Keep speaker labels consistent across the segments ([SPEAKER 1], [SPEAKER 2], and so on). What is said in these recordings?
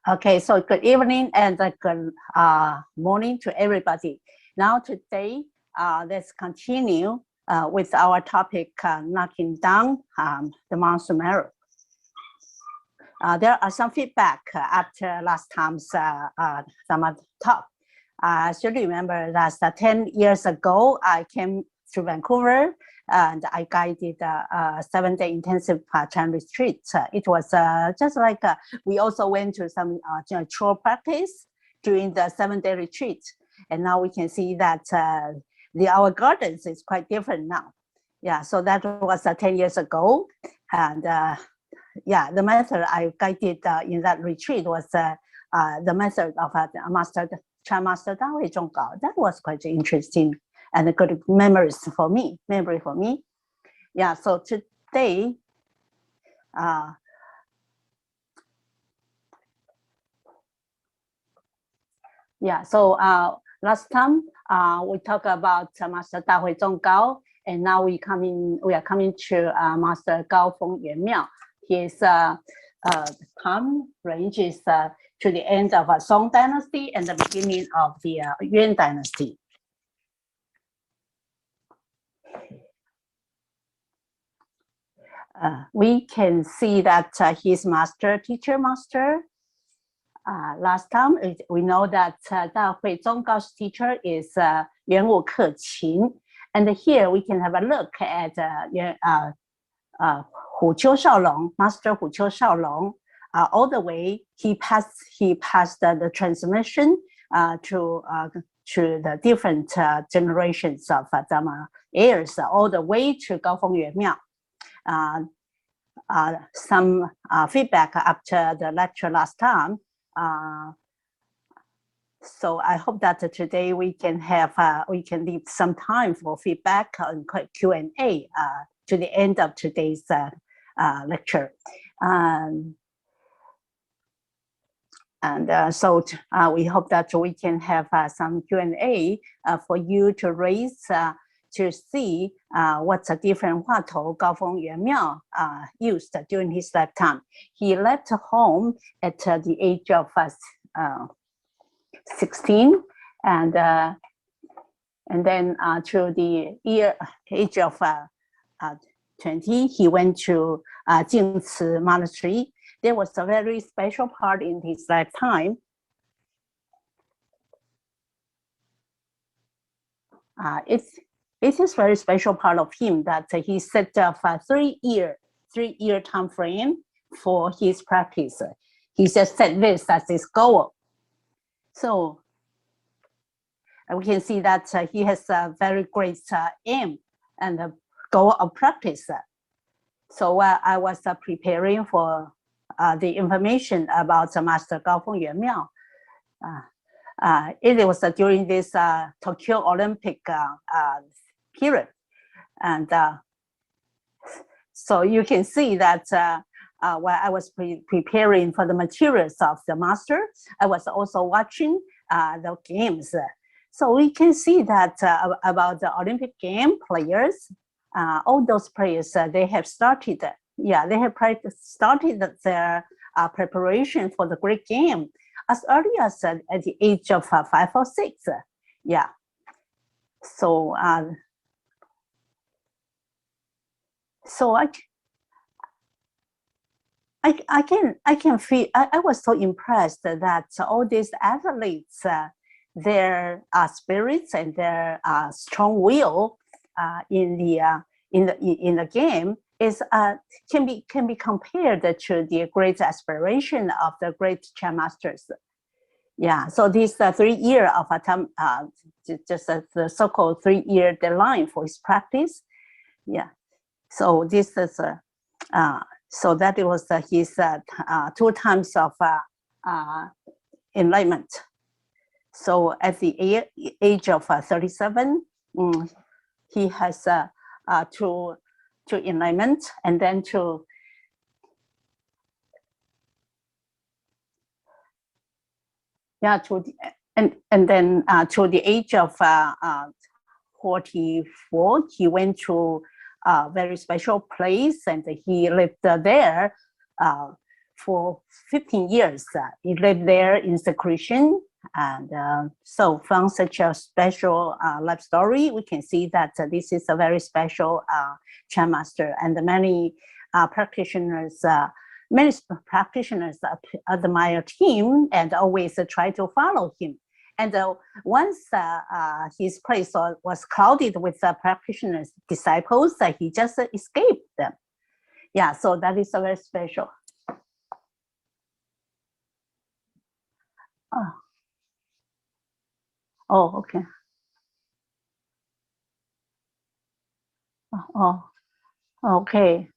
[SPEAKER 1] Okay, so good evening and good morning to everybody. Now today, let's continue with our topic, knocking down the Mount Sumeru. There are some feedback after last time's talk. I still remember that 10 years ago, I came to Vancouver and I guided a 7-day intensive Chan retreat. It was just like we also went to some chore practice during the 7-day retreat. And now we can see that our gardens is quite different now. Yeah, so that was 10 years ago. And yeah, the method I guided in that retreat was the method of Chan Master Dahui Zhonggao. That was quite interesting and good memory for me. Yeah, so today, yeah, so last time we talked about Master Dahui Zhonggao, and now we are coming to Master Gao Feng Yuan Miao. His time ranges to the end of Song Dynasty and the beginning of the Yuan Dynasty. We can see that his teacher master, last time we know that Dahui Zhonggao's teacher is Yuan Wu Keqin. And here we can have a look at Huqiu Shaolong, Master Huqiu Shaolong. All the way he passed the transmission to the different generations of Dharma heirs, all the way to Gao Feng Yuan Miao. Some feedback after the lecture last time. So I hope that today we can leave some time for feedback and Q&A to the end of today's lecture. So we hope that we can have some Q&A for you to raise to see what's the different Huatou Gao Feng Yuan Miao used during his lifetime. He left home at the age of 16, and then to the age of 20, he went to Jingci Monastery. There was a very special part in his lifetime. It is very special part of him that he set up a 3-year time frame for his practice. He just set this as his goal. So we can see that he has a very great aim and a goal of practice. So while I was preparing for the information about Master Gao Feng Yuan Miao, it was during this Tokyo Olympic period. And so you can see that while I was preparing for the materials of the master, I was also watching the games. So we can see that about the Olympic game players, all those players, they have started, they have started their preparation for the great game as early as at the age of 5 or 6. Yeah. So I can feel, I was so impressed that all these athletes, their spirits and their strong will in the game is can be compared to the great aspiration of the great Chan masters. Yeah, so this 3 year of time, just the so-called 3-year deadline for his practice. Yeah, so this is so that it was his 2 times of enlightenment. So at the age of 37, he has to enlightenment, and then to then to the age of 44, he went to a very special place, and he lived there for 15 years. He lived there in seclusion. And so from such a special life story, we can see that this is a very special Chan master, and many practitioners admire him and always try to follow him. And once his place was crowded with practitioners, disciples, he just escaped them. Yeah, so that is very special. Oh, okay. Oh, okay.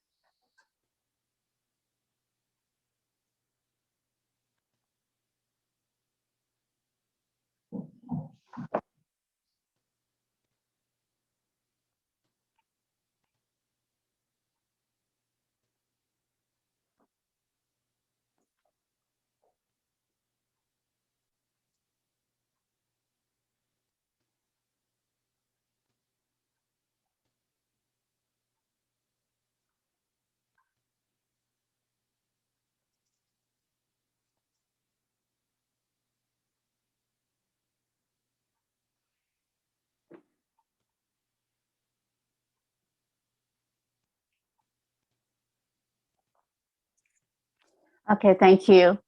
[SPEAKER 1] Okay, thank you.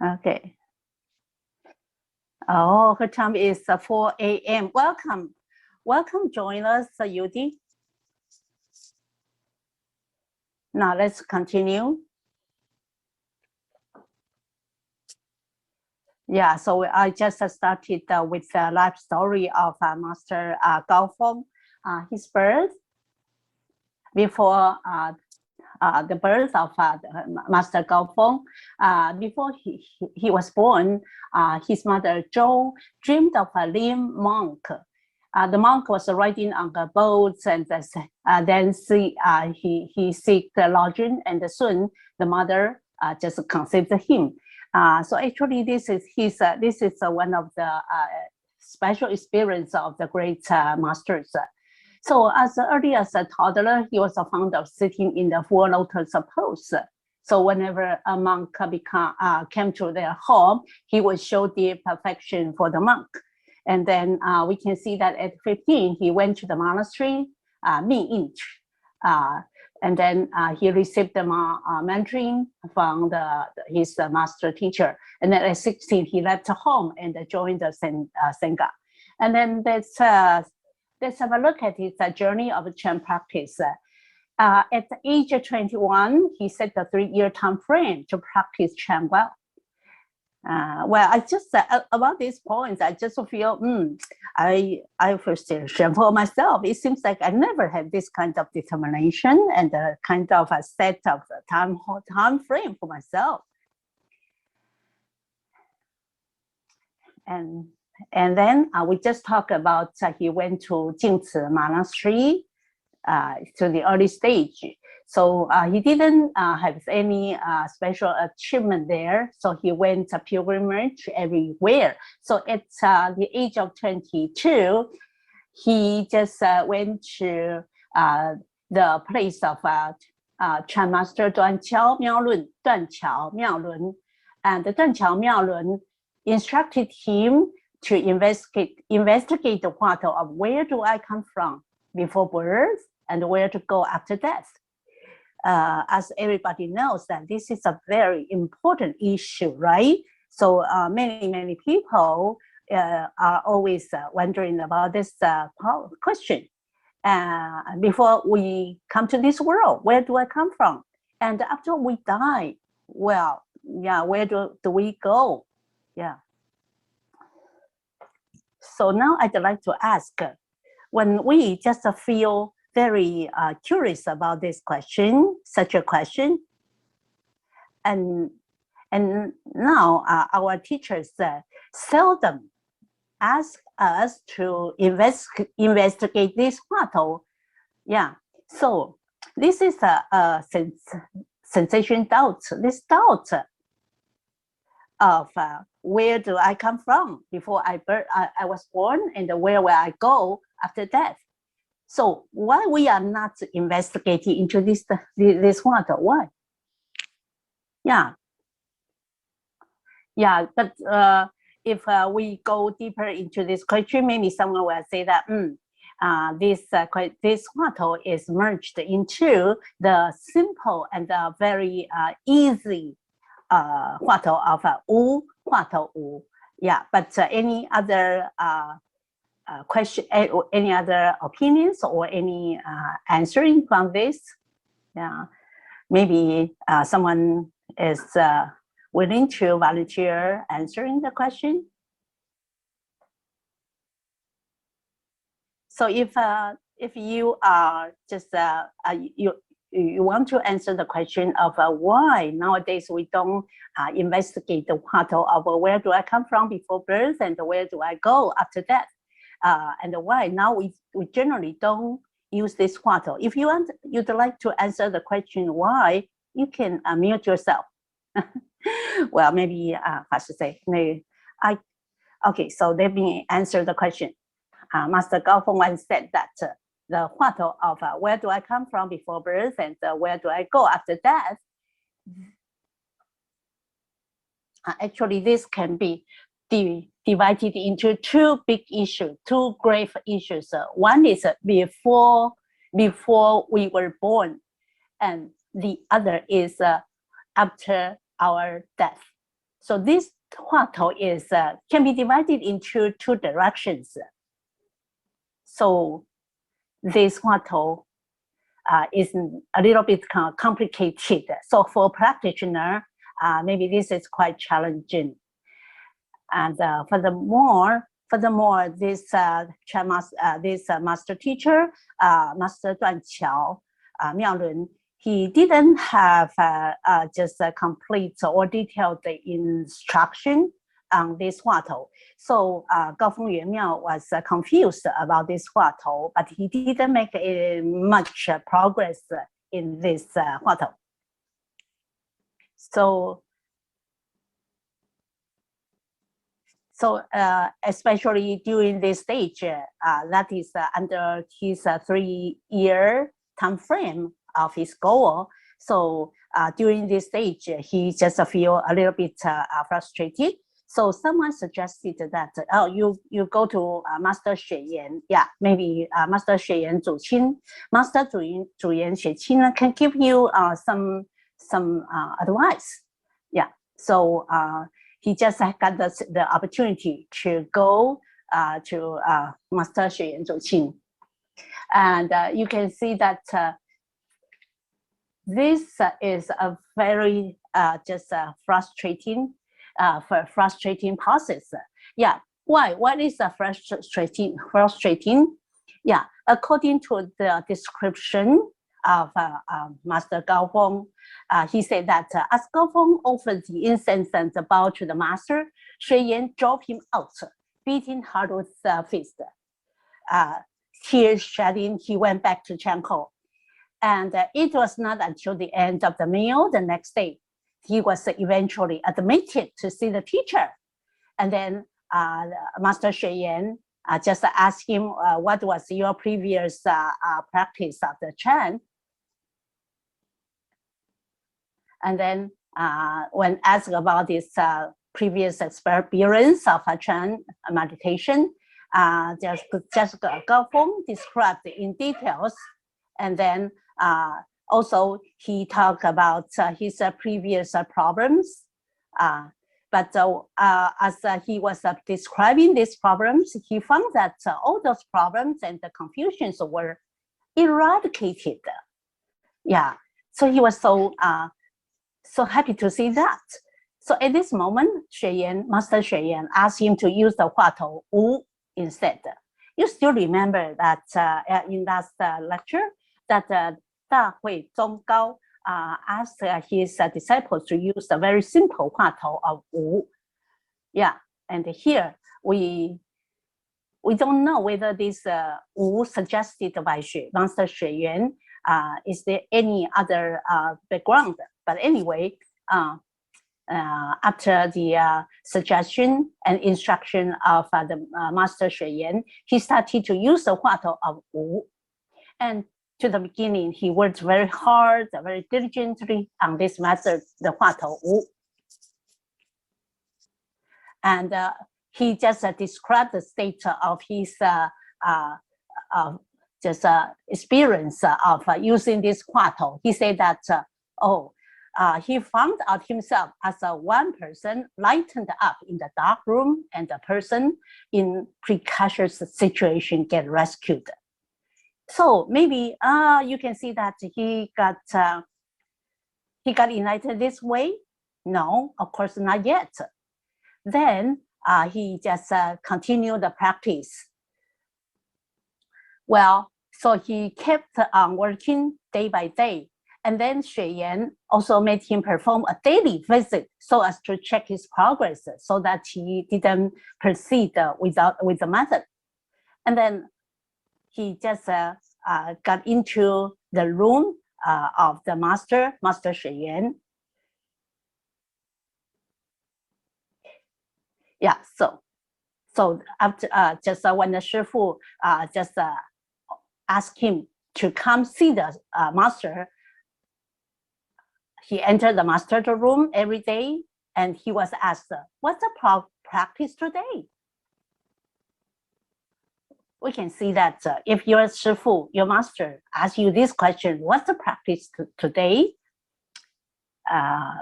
[SPEAKER 1] Okay. Oh, her time is 4 a.m. Welcome. Welcome, join us, Yudi. Now let's continue. Yeah, so I just started with the life story of Master Gaofeng, his birth. Before the birth of Master Gaofeng, before he was born, his mother Zhou dreamed of a lame monk. The monk was riding on the boats, and then he seeked lodging, and soon the mother just conceived him. So actually, this is one of the special experience of the great masters. So as early as a toddler, he was fond of sitting in the Four Lotus pose. So whenever a monk came to their home, he would show the perfection for the monk. And then we can see that at 15, he went to the monastery, Min and then he received the mentoring from his master teacher. And then at 16, he left home and joined the Sangha. And then let's have a look at his journey of Chan practice. At the age of 21, he set a 3-year time frame to practice Chan well. Well, I just about these points, I just feel I frustration for myself. It seems like I never had this kind of determination and a kind of a set of time frame for myself. And then we just talked about he went to Jingci Monastery to the early stage. So he didn't have any special achievement there. So he went a pilgrimage everywhere. So at the age of 22, he just went to the place of Chan Master Duanqiao Miaolun. And the Duanqiao Miaolun instructed him to investigate the Huatou of where do I come from before birth and where to go after death. As everybody knows, that this is a very important issue, right? So many people are always wondering about this question. Before we come to this world, where do I come from? And after we die, well, yeah, where do we go? Yeah. So now I'd like to ask, when we just feel very curious about this question, such a question, and now our teachers seldom ask us to investigate this Huatou. Yeah, so this is a sensation doubt. This doubt of where do I come from before I was born, and where will I go after death? So why we are not investigating into this Huatou? Why? Yeah. But if we go deeper into this question, maybe someone will say that this Huatou is merged into the simple and very easy Huatou of Wu, Huatou Wu. Yeah, but any other question, any other opinions or any answering from this? Yeah, maybe someone is willing to volunteer answering the question. So if you are just you want to answer the question of why nowadays we don't investigate the Huatou of where do I come from before birth and where do I go after that, and why now we generally don't use this Huatou. If you'd like to answer the question why, you can mute yourself. Well, maybe I should say, okay, so let me answer the question. Master Gao Feng once said that the Huatou of where do I come from before birth and where do I go after death, actually this can be divided into two big issues, two grave issues. One is before we were born, and the other is after our death. So this Huatou is can be divided into two directions. So this Huatou is a little bit complicated. So for practitioner, maybe this is quite challenging. And furthermore, this master teacher, Master Duan Qiao, Miao Lun, he didn't have just a complete or detailed instruction on this Huatou. So Gao Feng Yue Miao was confused about this Huatou, but he didn't make much progress in this Huatou. So especially during this stage, that is under his 3-year time frame of his goal. So during this stage, he just feel a little bit frustrated. So someone suggested that, you go to Master Xue Yan. Yeah, maybe Master Xue Yan Zuqin, Master Zuyan Xueqin can give you some advice. Yeah, so he just got the opportunity to go to Master Xue Yan Zuqin. And you can see that this is a very just frustrating process. Yeah, why? What is frustrating? Yeah, according to the description of Master Gao Feng, he said that as Gao Feng offered the incense and the bow to the master, Xue Yan drove him out, beating hard with the fist. Tears shedding, he went back to Changkou. And it was not until the end of the meal the next day, he was eventually admitted to see the teacher. And then Master Xue Yan just asked him, what was your previous practice of the Chan? And then when asked about his previous experience of a Chan meditation, just Gao Feng described in details. And then also he talked about his previous problems. But as he was describing these problems, he found that all those problems and the confusions were eradicated. Yeah, so he was so happy to see that. So at this moment, Master Xue Yan asked him to use the Huatou Wu instead. You still remember that in last lecture that Da Hui Zonggao asked his disciples to use a very simple Huatou of Wu. Yeah, and here we don't know whether this Wu suggested by Master Xue Yan is there any other background. But anyway, after the suggestion and instruction of the Master Xue Yan, he started to use the Huatou of Wu. And to the beginning, he worked very hard, very diligently on this method, the Huatou. And he just described the state of his experience of using this Huatou. He said that, he found out himself as one person lightened up in the dark room, and the person in precarious situation get rescued. So maybe you can see that he got enlightened this way. No, of course not yet. Then he just continued the practice. Well, so he kept on working day by day. And then Xue Yan also made him perform a daily visit so as to check his progress, so that he didn't proceed with the method. And then he just got into the room of the Master Xue Yan. Yeah, so after just when the Shifu just asked him to come see the master, he entered the master's room every day, and he was asked, "What's the practice today?" We can see that if your Shifu, your master, asks you this question, "What's the practice today?"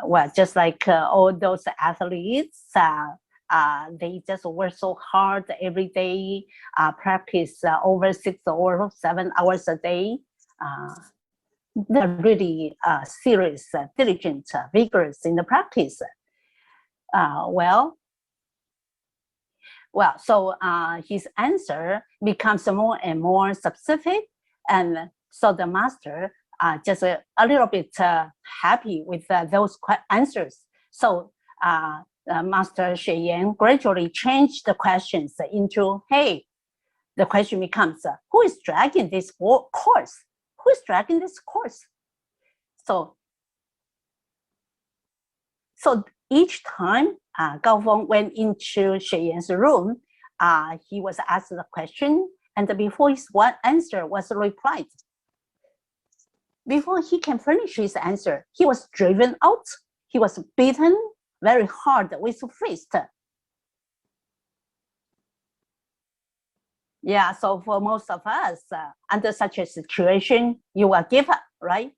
[SPEAKER 1] Well, just like all those athletes, they just work so hard every day, practice over 6 or 7 hours a day. They're really serious, diligent, vigorous in the practice. So his answer becomes more and more specific, and so the master just a little bit happy with those answers. So Master Xue Yan gradually changed the questions into, hey, the question becomes, who is dragging this course? Who is dragging this course? So each time Gao Feng went into Xue Yan's room, he was asked the question, and before his answer was replied, before he can finish his answer, he was driven out. He was beaten very hard with a fist. Yeah, so for most of us, under such a situation, you will give up, right?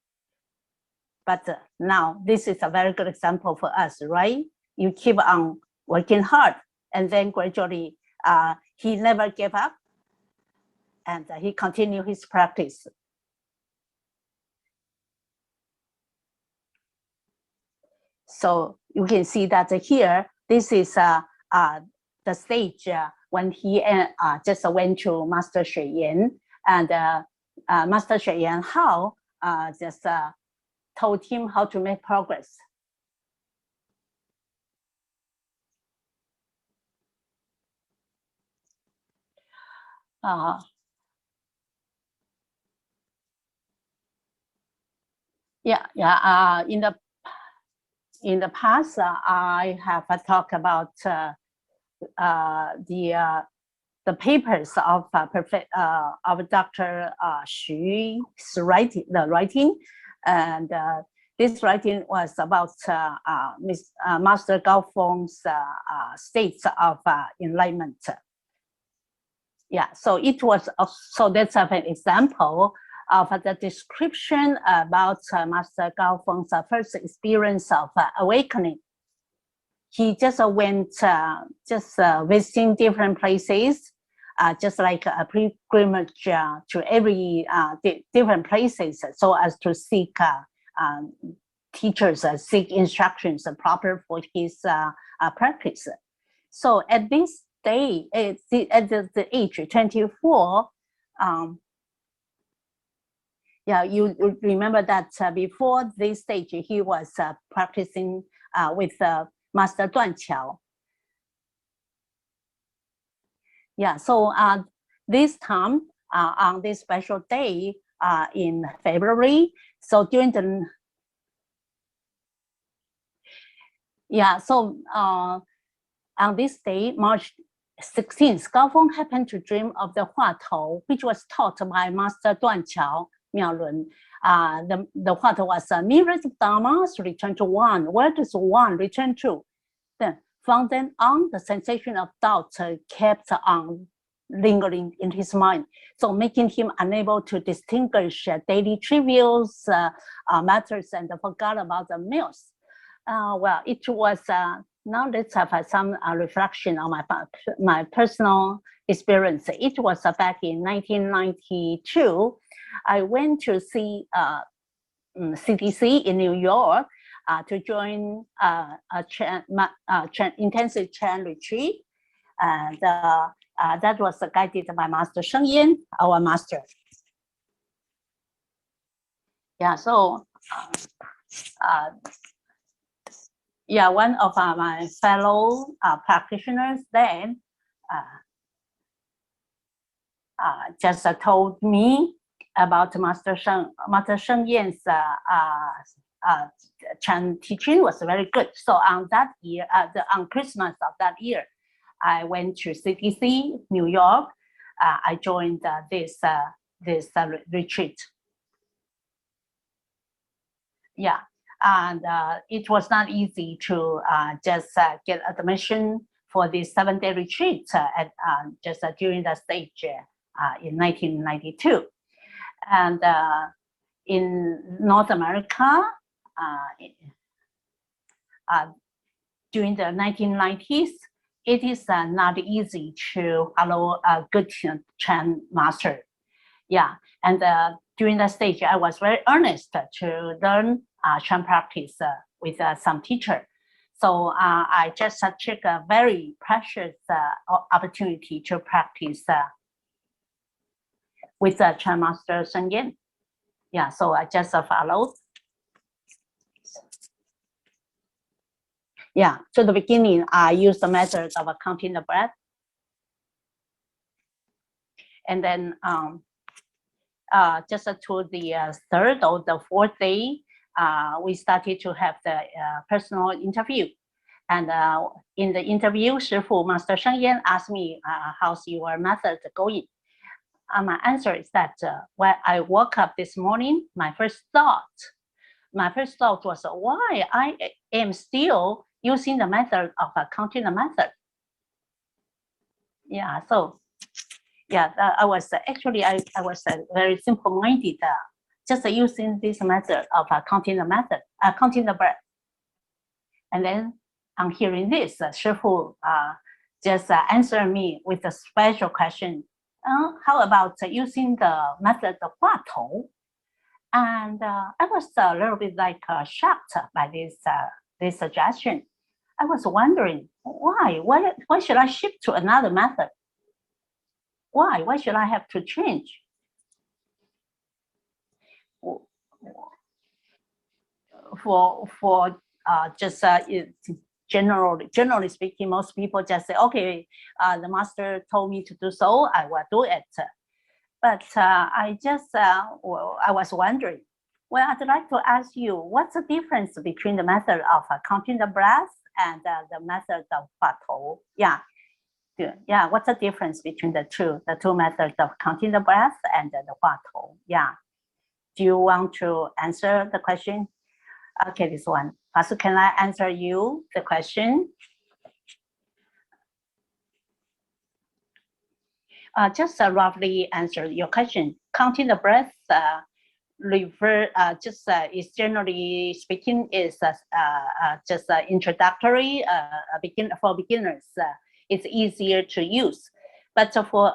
[SPEAKER 1] But now this is a very good example for us, right? You keep on working hard, and then gradually he never gave up, and he continued his practice. So you can see that here, this is the stage when he just went to Master Xue Yan, and Master Xue Yan just told him how to make progress. In the past, I have talked about the papers of Dr. Xu's writing, and this writing was about Master Gao Feng's states of enlightenment. Yeah, so it was so that's an example of the description about Master Gao Feng's first experience of awakening. He just went visiting different places, just like a pilgrimage to every different places, so as to seek teachers, seek instructions proper for his practice. So at this day, at the age 24, you remember that before this stage, he was practicing with Master Duan Qiao. Yeah, so this time on this special day in February, so during the so on this day, March 16th, Guang happened to dream of the Huatou, which was taught by Master Duanqiao Miaolun. The Huatou was a myriad of dharmas return to one. Where does one return to? Then from then on, the sensation of doubt kept on lingering in his mind, so making him unable to distinguish daily trivials matters and forgot about the meals. Well, it was now let's have some reflection on my personal experience. It was back in 1992. I went to see CDC in New York to join a intensive Chan retreat, and that was guided by Master Sheng Yin, our master. Yeah, so yeah, one of my fellow practitioners then just told me about Master Sheng Yin's Chan teaching was very good. So on that year, on Christmas of that year, I went to CDC, New York. I joined this retreat. Yeah, and it was not easy to just get admission for this 7-day retreat just during the stage in 1992. And in North America, during the 1990s, it is not easy to follow a good Chan master. Yeah, and during that stage, I was very earnest to learn Chan practice with some teacher. So I just took a very precious opportunity to practice with Chan master Sheng Yin. Yeah, so I just followed. Yeah, to the beginning, I used the method of counting the breath. And then just to the third or the fourth day, we started to have the personal interview. And in the interview, Shifu, Master Sheng Yin asked me, how's your method going? My answer is that when I woke up this morning, my first thought was why I am still using the method of counting the method. Yeah, so yeah, I was actually I was very simple-minded, just using this method of counting the breath. And then on hearing this, Shifu just answered me with a special question. How about using the method of Huatou? And I was a little bit like shocked by this suggestion. I was wondering why should I shift to another method? Why should I have to change? For just generally speaking, most people just say, okay, the master told me to do so, I will do it. But I was wondering, well, I'd like to ask you, what's the difference between the method of counting the breath and the method of Huatou? Yeah, what's the difference between the two methods of counting the breath and the Huatou? Yeah, do you want to answer the question? Okay, this one. So can I answer you the question? Just roughly answer your question. Counting the breath is generally speaking is just introductory for beginners. It's easier to use, but for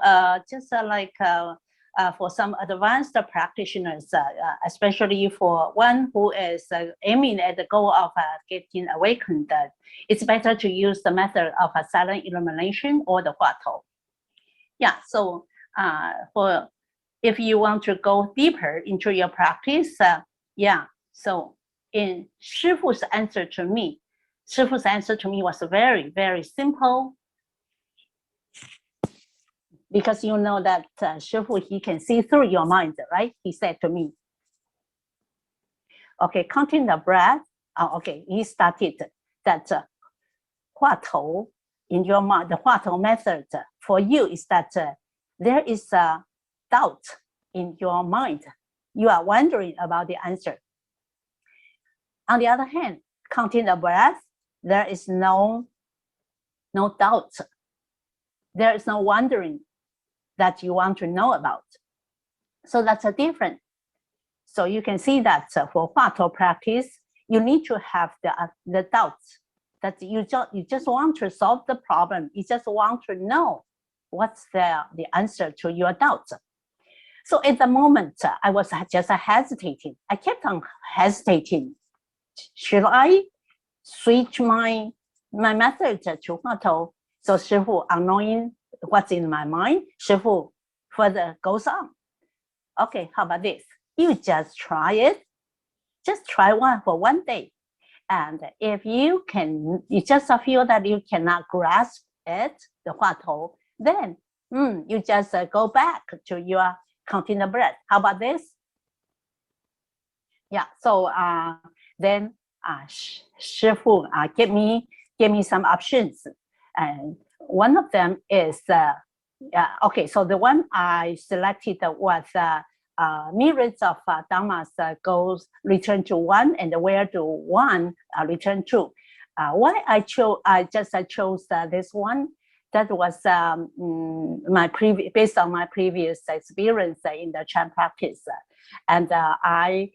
[SPEAKER 1] for some advanced practitioners, especially for one who is aiming at the goal of getting awakened, it's better to use the method of silent illumination or the Huatou. Yeah, so if you want to go deeper into your practice, yeah, so in Shifu's answer to me was very, very simple. Because you know that Shifu, he can see through your mind, right? He said to me, okay, counting the breath. Okay, he started that Huatou in your mind, the Huatou method for you is that there is a doubt in your mind. You are wondering about the answer. On the other hand, counting the breath, there is no doubt. There is no wondering that you want to know about. So that's a difference. So you can see that for Huatou practice, you need to have the doubts that you just want to solve the problem. You just want to know what's the answer to your doubts. So at the moment, I was just hesitating. I kept on hesitating. Should I switch my method to Huatou? So Shifu, unknowing what's in my mind, Shifu further goes on. Okay, how about this? You just try it. Just try one for one day. And if you just feel that you cannot grasp it, the Huatou, then you just go back to your counting the breath. How about this? Yeah, so then Shifu give me some options. And one of them is, okay, so the one I selected was myriads of dhammas goes return to one, and where do one return to. Why I chose this one? That was based on my previous experience in the Chan practice, and I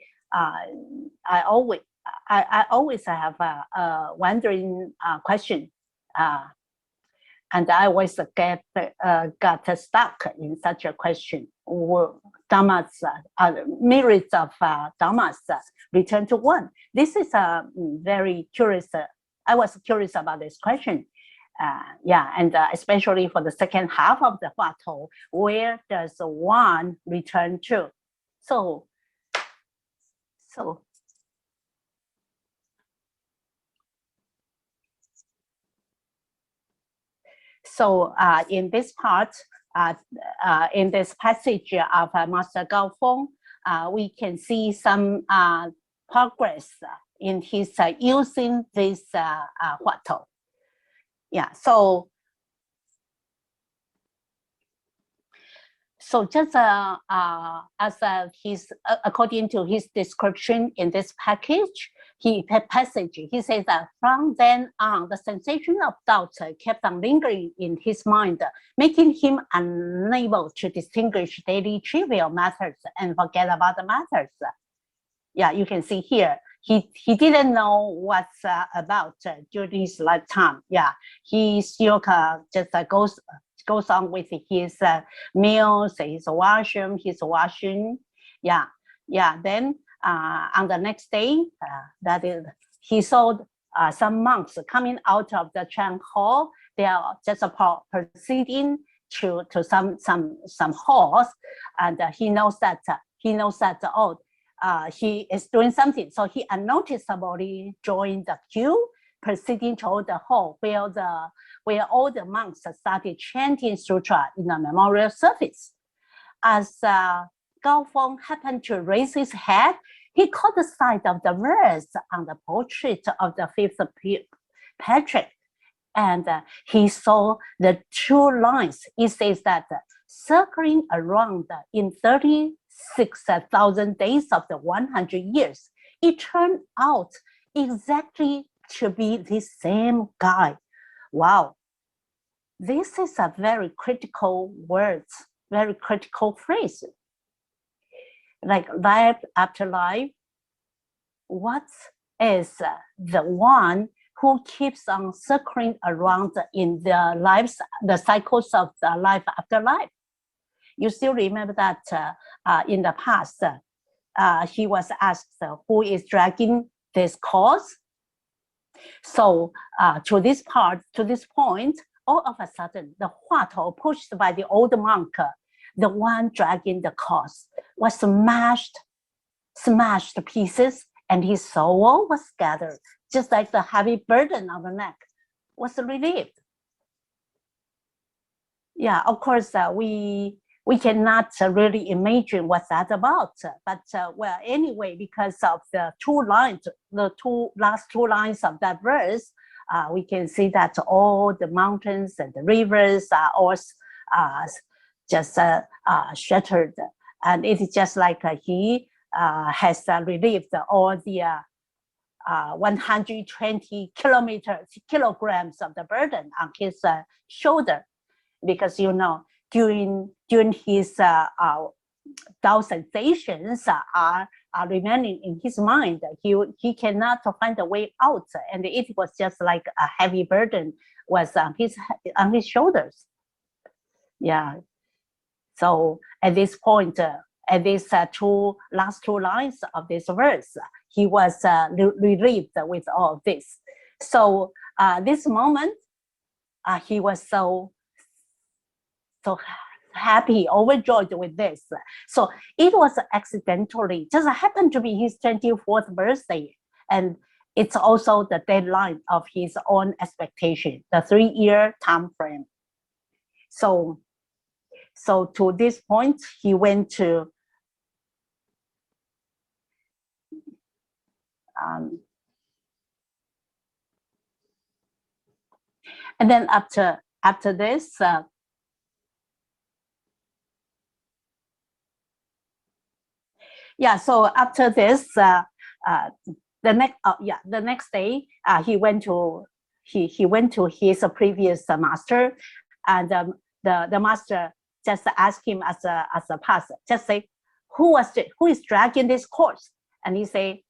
[SPEAKER 1] always have a wondering question, and I always got stuck in such a question. Dhammas, myriads of dhammas return to one. This is very curious. I was curious about this question. Yeah, and especially for the second half of the Huatou, where does one return to? So in this part, in this passage of Master Gaofeng, we can see some progress in his using this Huatou. Yeah, so just as according to his description in this passage, he says that from then on, the sensation of doubt kept on lingering in his mind, making him unable to distinguish daily trivial matters and forget about the matters. Yeah, you can see here, he didn't know what's about during his lifetime. Yeah, he still just goes on with his meals, his washing. Yeah. Then on the next day, that is, he saw some monks coming out of the Chan hall. They are just proceeding to some halls, and he knows that he is doing something. So he unnoticeably joined the queue, proceeding toward the hall where all the monks started chanting sutra in a memorial service. As Gaofeng happened to raise his head, he caught the sight of the verse on the portrait of the fifth Patrick, and he saw the two lines. It says that circling around in 36,000 days of the 100 years, it turned out exactly to be the same guy. Wow, this is a very critical words, very critical phrase. Like life after life, what is the one who keeps on circling around in the cycles of the life after life? You still remember that in the past, he was asked who is dragging this cause. So to this point, all of a sudden, the Huatou pushed by the old monk, the one dragging the cause, was smashed to pieces, and his soul was scattered, just like the heavy burden on the neck was relieved. Yeah, of course, we cannot really imagine what's that about, but well, anyway, because of the last two lines of that verse, we can see that all the mountains and the rivers are all just shattered. And it is just like he has relieved all the 120 kilograms of the burden on his shoulder, because during his Tao sensations are remaining in his mind. He cannot find a way out, and it was just like a heavy burden was on his shoulders. Yeah. So at this point, at these last two lines of this verse, he was relieved with all of this. So this moment, he was so happy, overjoyed with this. So it was accidentally, just happened to be his 24th birthday. And it's also the deadline of his own expectation, the 3-year time frame. So to this point, he went to and then after this, so after this, the next day, he went to his previous master, and the master just asked him as a pastor, just say, who is dragging this course? And he say,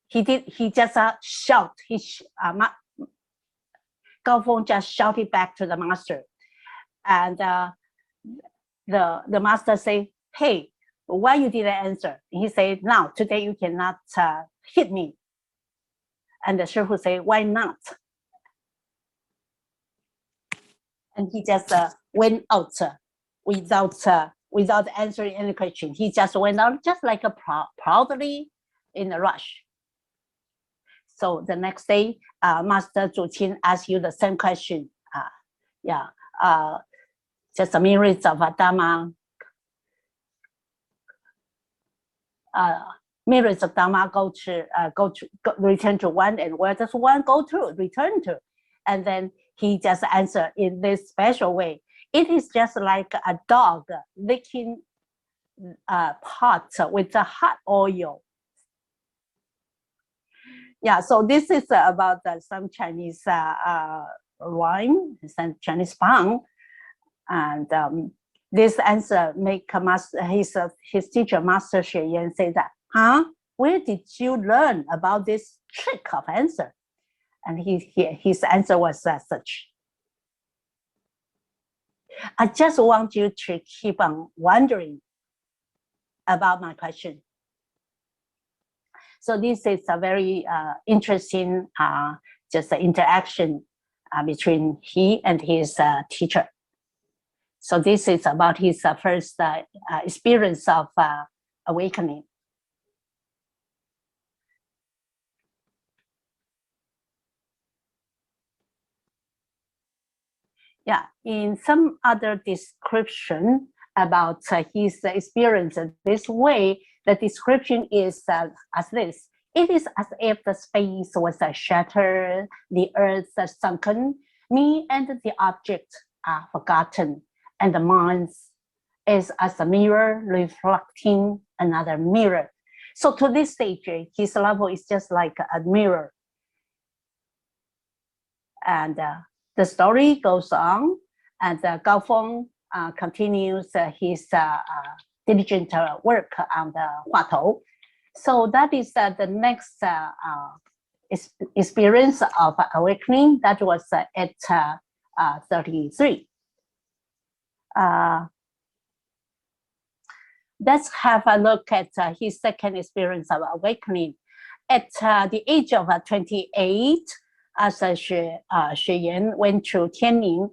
[SPEAKER 1] he just shout. Gao Feng just shouted back to the master, and the master say, hey, why you didn't answer? He said, now today you cannot hit me. And the Shifu say, why not? And he just went out without answering any question. He just went out just like proudly in a rush. So the next day, Master Zhu Qin asked you the same question. Just the myriads of Dharma. Myriads of Dharma return to one, and where does one return to? And then he just answered in this special way. It is just like a dog licking pot with the hot oil. Yeah, so this is about some Chinese rhyme, some Chinese poem, and this answer make his teacher, Master Xue Yan, say that, where did you learn about this trick of answer? And his answer was such. I just want you to keep on wondering about my question. So this is a very interesting just interaction between he and his teacher. So this is about his first experience of awakening. Yeah, in some other description about his experience this way, the description is as this. It is as if the space was shattered, the earth sunken, me and the object are forgotten, and the mind is as a mirror reflecting another mirror. So to this stage, his level is just like a mirror. And the story goes on, and Gao Feng continues his diligent work on the Huatou. So that is the next experience of awakening. That was at 33. Let's have a look at his second experience of awakening. At the age of 28, as Xue Yan went to Tianning,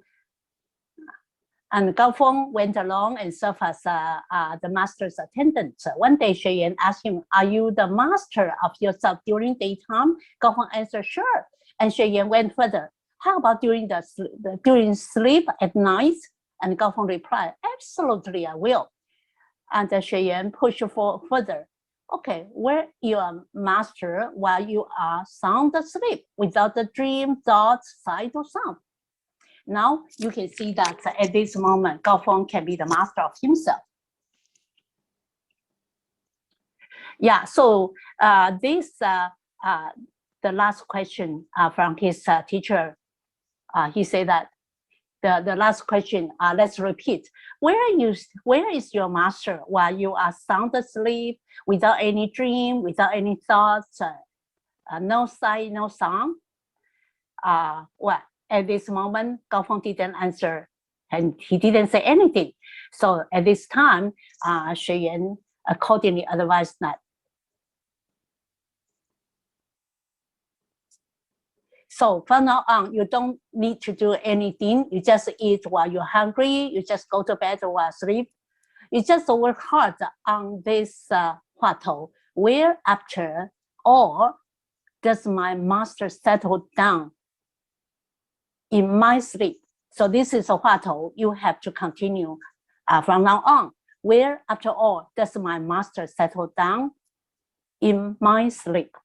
[SPEAKER 1] and Gao Feng went along and served as the master's attendant. One day, Xue Yan asked him, are you the master of yourself during daytime? Gao Feng answered, sure. And Xue Yan went further. How about during sleep at night? And Gao Feng replied, absolutely, I will. And Xue Yan pushed further. okay, where your master while you are sound asleep without the dream, thoughts, sight, or sound. Now you can see that at this moment, Gaofeng can be the master of himself. Yeah, so the last question from his teacher, he said that the last question, let's repeat. Where is your master while you are sound asleep, without any dream, without any thoughts, no sight, no sound? Well, at this moment, Gaofeng didn't answer, and he didn't say anything. So at this time, Xue Yan accordingly advised that. So from now on, you don't need to do anything. You just eat while you're hungry. You just go to bed while asleep. You just work hard on this Huatou. Where after all does my master settle down in my sleep? So this is a Huatou. You have to continue from now on. Where after all does my master settle down in my sleep?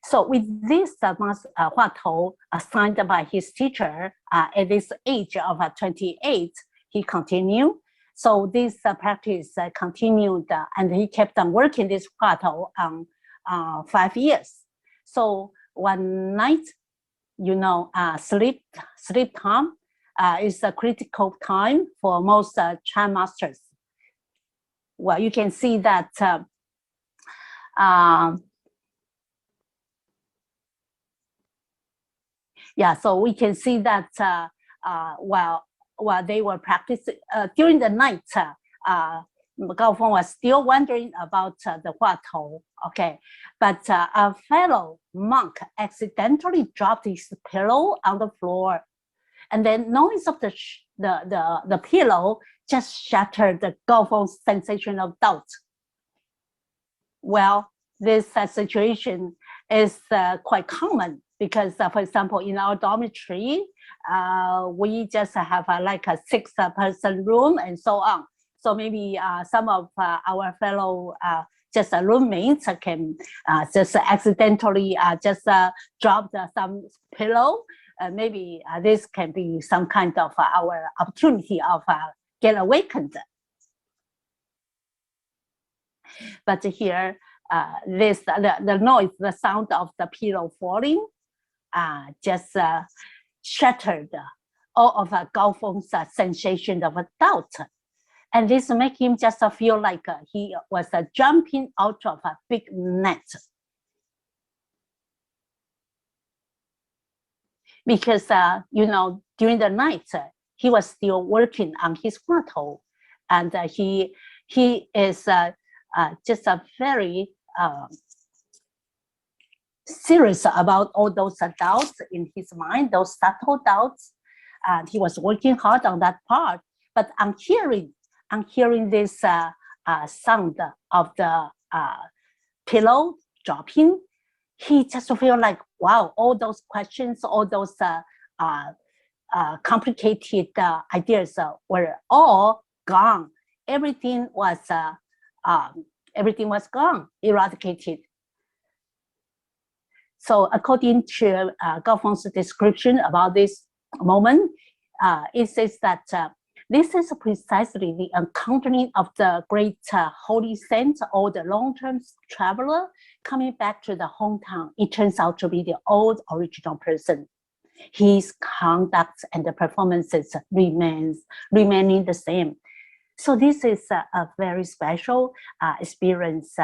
[SPEAKER 1] So with this Huatou assigned by his teacher at this age of 28, he continued. So this practice continued, and he kept on working this Huatou on 5 years. So one night, sleep time is a critical time for most Chan masters. Well, you can see that yeah, so we can see that while they were practicing during the night, Gaofeng was still wondering about the Huatou. Okay, but a fellow monk accidentally dropped his pillow on the floor, and then noise of the pillow just shattered the Gaofeng's sensation of doubt. Well, this situation is quite common because, for example, in our dormitory, we just have like a 6-person room and so on. So maybe some of our fellow just roommates can just accidentally just drop some pillow. Maybe this can be some kind of our opportunity of get awakened. But here, the noise, the sound of the pillow falling, just shattered all of Gaofeng's sensation of doubt. And this makes him just feel like he was jumping out of a big net. Because, during the night, he was still working on his Huatou. And he is just a very serious about all those doubts in his mind, those subtle doubts. And he was working hard on that part. But on hearing this sound of the pillow dropping, he just feel like, wow, all those questions, all those complicated ideas were all gone. Everything was gone, eradicated. So according to Gaofeng's description about this moment, it says that this is precisely the encountering of the great holy saint or the long-term traveler coming back to the hometown. It turns out to be the old original person. His conduct and the performances remaining the same. So this is a very special experience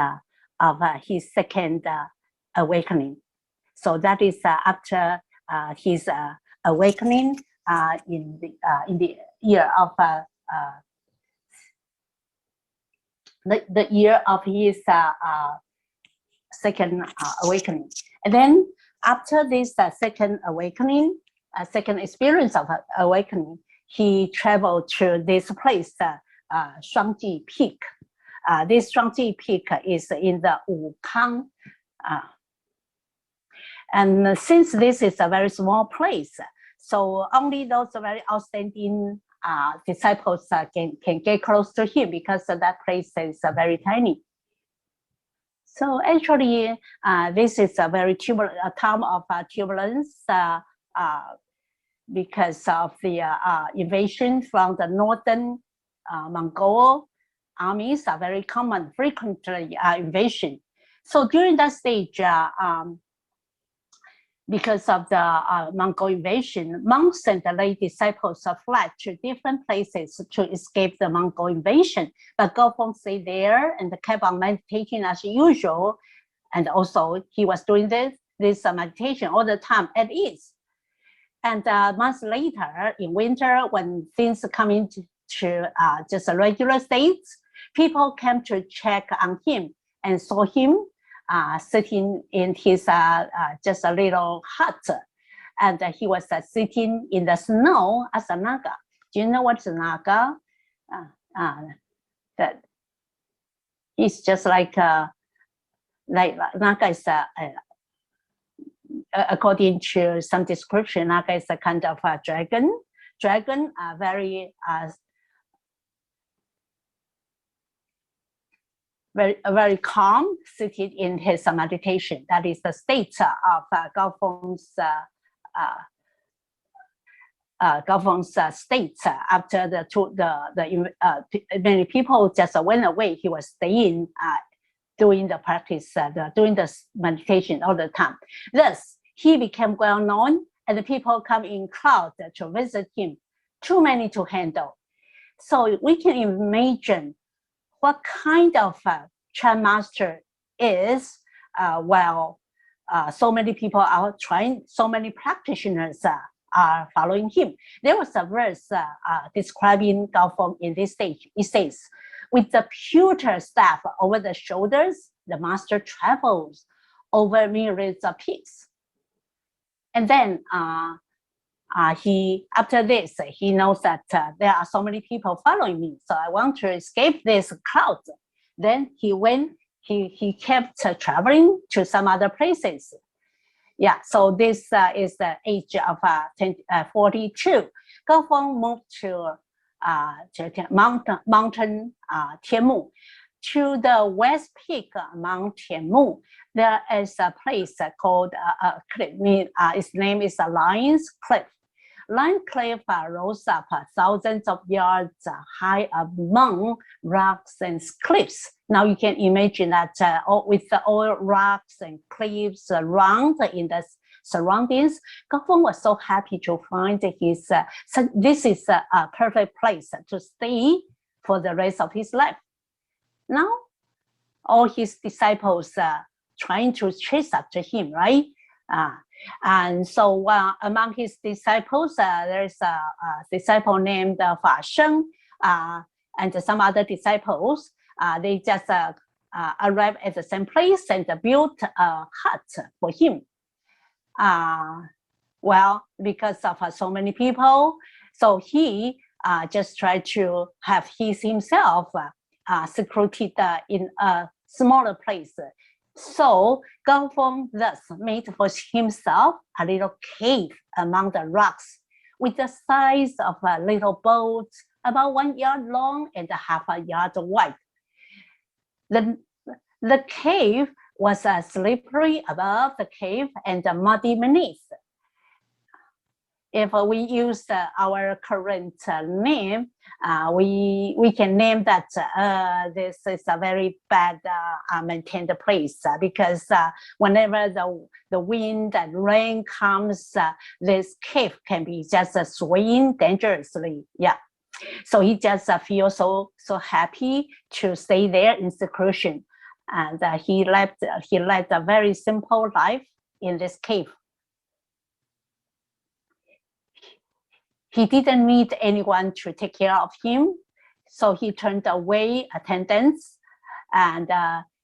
[SPEAKER 1] of his second awakening. So that is after his awakening in the year of the year of his second awakening. And then after this second awakening, second experience of awakening, he traveled to this place, Shuangji Peak. This Shuangji Peak is in the Wukang. And since this is a very small place, so only those very outstanding disciples can get close to him because that place is very tiny. So actually, this is a very a time of turbulence because of the invasion from the northern Mongol armies are very common, frequently invasion. So during that stage, because of the Mongol invasion, monks and the lay disciples fled to different places to escape the Mongol invasion. But Gaofeng stayed there and kept on meditating as usual. And also he was doing this meditation all the time at ease. And months later, in winter, when things come into just a regular state, people came to check on him and saw him sitting in his just a little hut. And he was sitting in the snow as a naga. Do you know what's a naga? That it's just like naga is according to some description, naga is a kind of a dragon. Dragon are very very calm, seated in his meditation. That is the state of Gaofeng's state after the many people just went away. He was staying doing the practice, doing the meditation all the time. Thus, he became well known, and the people come in crowd to visit him. Too many to handle. So we can imagine what kind of Chan master is while so many people are trying, so many practitioners are following him. There was a verse describing Gaofeng in this stage. It says, with the pewter staff over the shoulders, the master travels over myriads of peaks. And then after this, he knows that there are so many people following me, so I want to escape this crowd. Then he kept traveling to some other places. Yeah, so this is the age of 42. Gaofeng moved to mountain Tianmu. To the west peak, Mount Tianmu, there is a place called cliff. Its name is Lion's Cliff. Lion Cliff rose up thousands of yards high among rocks and cliffs. Now you can imagine that with all rocks and cliffs around in the surroundings, Gaofeng was so happy to find his, this is a perfect place to stay for the rest of his life. Now, all his disciples trying to chase after him, right? And so among his disciples, there's a disciple named Fa Sheng and some other disciples. They just arrived at the same place and built a hut for him. Well, because of so many people, so he just tried to have himself secluded in a smaller place. So Gaofeng thus made for himself a little cave among the rocks with the size of a little boat, about 1 yard long and half a yard wide. The cave was slippery above the cave and muddy beneath. If we use our current name, we can name that this is a very bad maintained place because whenever the wind and rain comes, this cave can be just swaying dangerously. Yeah, so he just feels so happy to stay there in seclusion, and he led a very simple life in this cave. He didn't meet anyone to take care of him, so he turned away attendants, and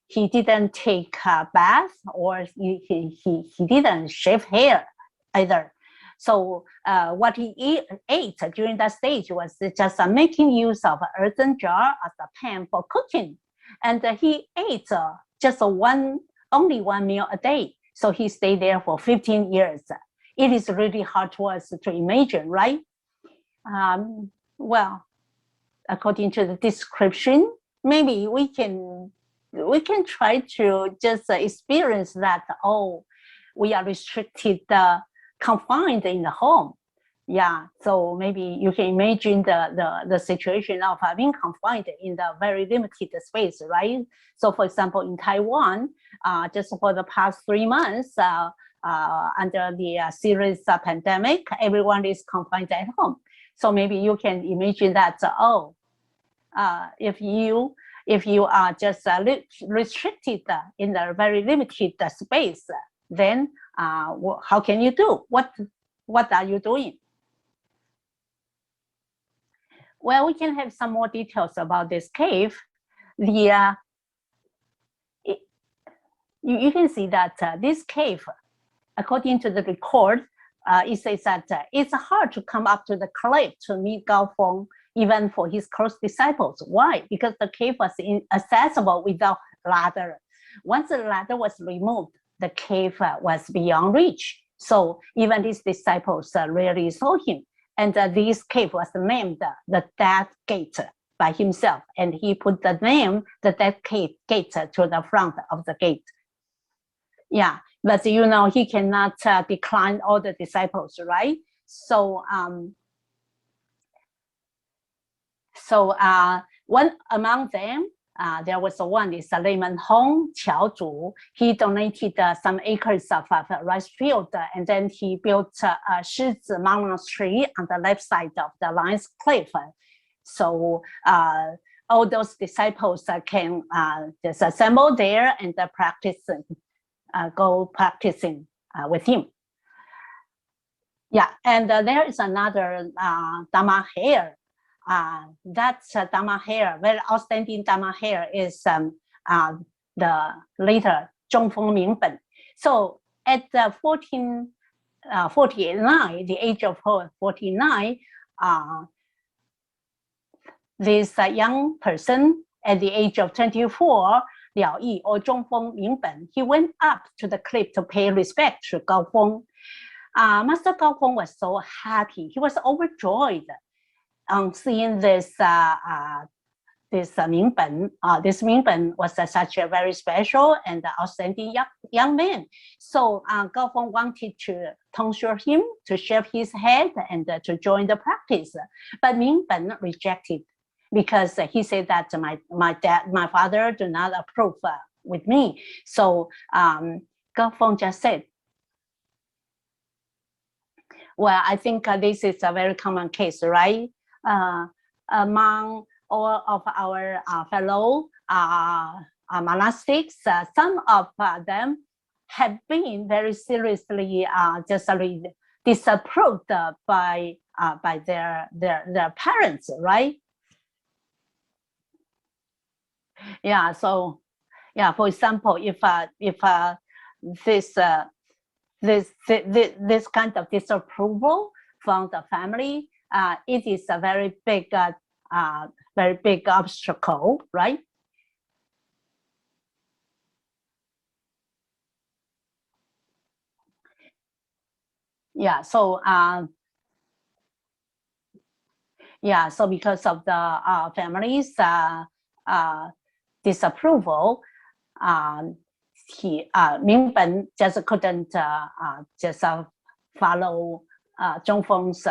[SPEAKER 1] he didn't take a bath, or he didn't shave hair either. So what he ate during that stage was just making use of an earthen jar as a pan for cooking, and he ate just only one meal a day. So he stayed there for 15 years. It is really hard for us to imagine, right? Well, according to the description, maybe we can we can try to just experience that, oh, we are restricted, confined in the home. Yeah, so maybe you can imagine the situation of being confined in the very limited space, right? So for example, in Taiwan, just for the past 3 months, under the serious pandemic, everyone is confined at home. So maybe you can imagine that, if you are just restricted in the very limited space, then how can you do? What are you doing? Well, we can have some more details about this cave. You can see that this cave, according to the record, it says that it's hard to come up to the cliff to meet Gaofeng, even for his close disciples. Why? Because the cave was inaccessible without ladder. Once the ladder was removed, the cave was beyond reach. So even his disciples rarely saw him. And this cave was named the Dead Gate by himself. And he put the name, the Dead Gate, to the front of the gate. Yeah, but you know, he cannot decline all the disciples, right? So, one among them, there was one is Layman Hong Qiaozhu. He donated some acres of rice field, and then he built a Shizi monastery on the left side of the Lion's Cliff. So all those disciples can just assemble there and practice, go practicing with him. Yeah, and there is another Dharma hair. That's Dharma hair, very outstanding Dharma hair is the later Zhongfeng Mingben. So at 49, the age of 49, this young person at the age of 24, Liao Yi or Zhongfeng Mingben, he went up to the cliff to pay respect to Gaofeng. Master Gaofeng was so happy. He was overjoyed on seeing this Mingben. This Mingben was such a very special and outstanding young man. So Gaofeng wanted to tonsure him, to shave his head, and to join the practice. But Mingben rejected because he said that my father do not approve with me. So Gaofeng just said, well, I think this is a very common case, right? Among all of our fellow monastics, some of them have been very seriously just disapproved by their parents, right? Yeah. So, yeah. For example, if this kind of disapproval from the family, it is a very big obstacle, right? Yeah. So yeah. So because of the family's disapproval, Mingben just couldn't just follow Zhongfeng's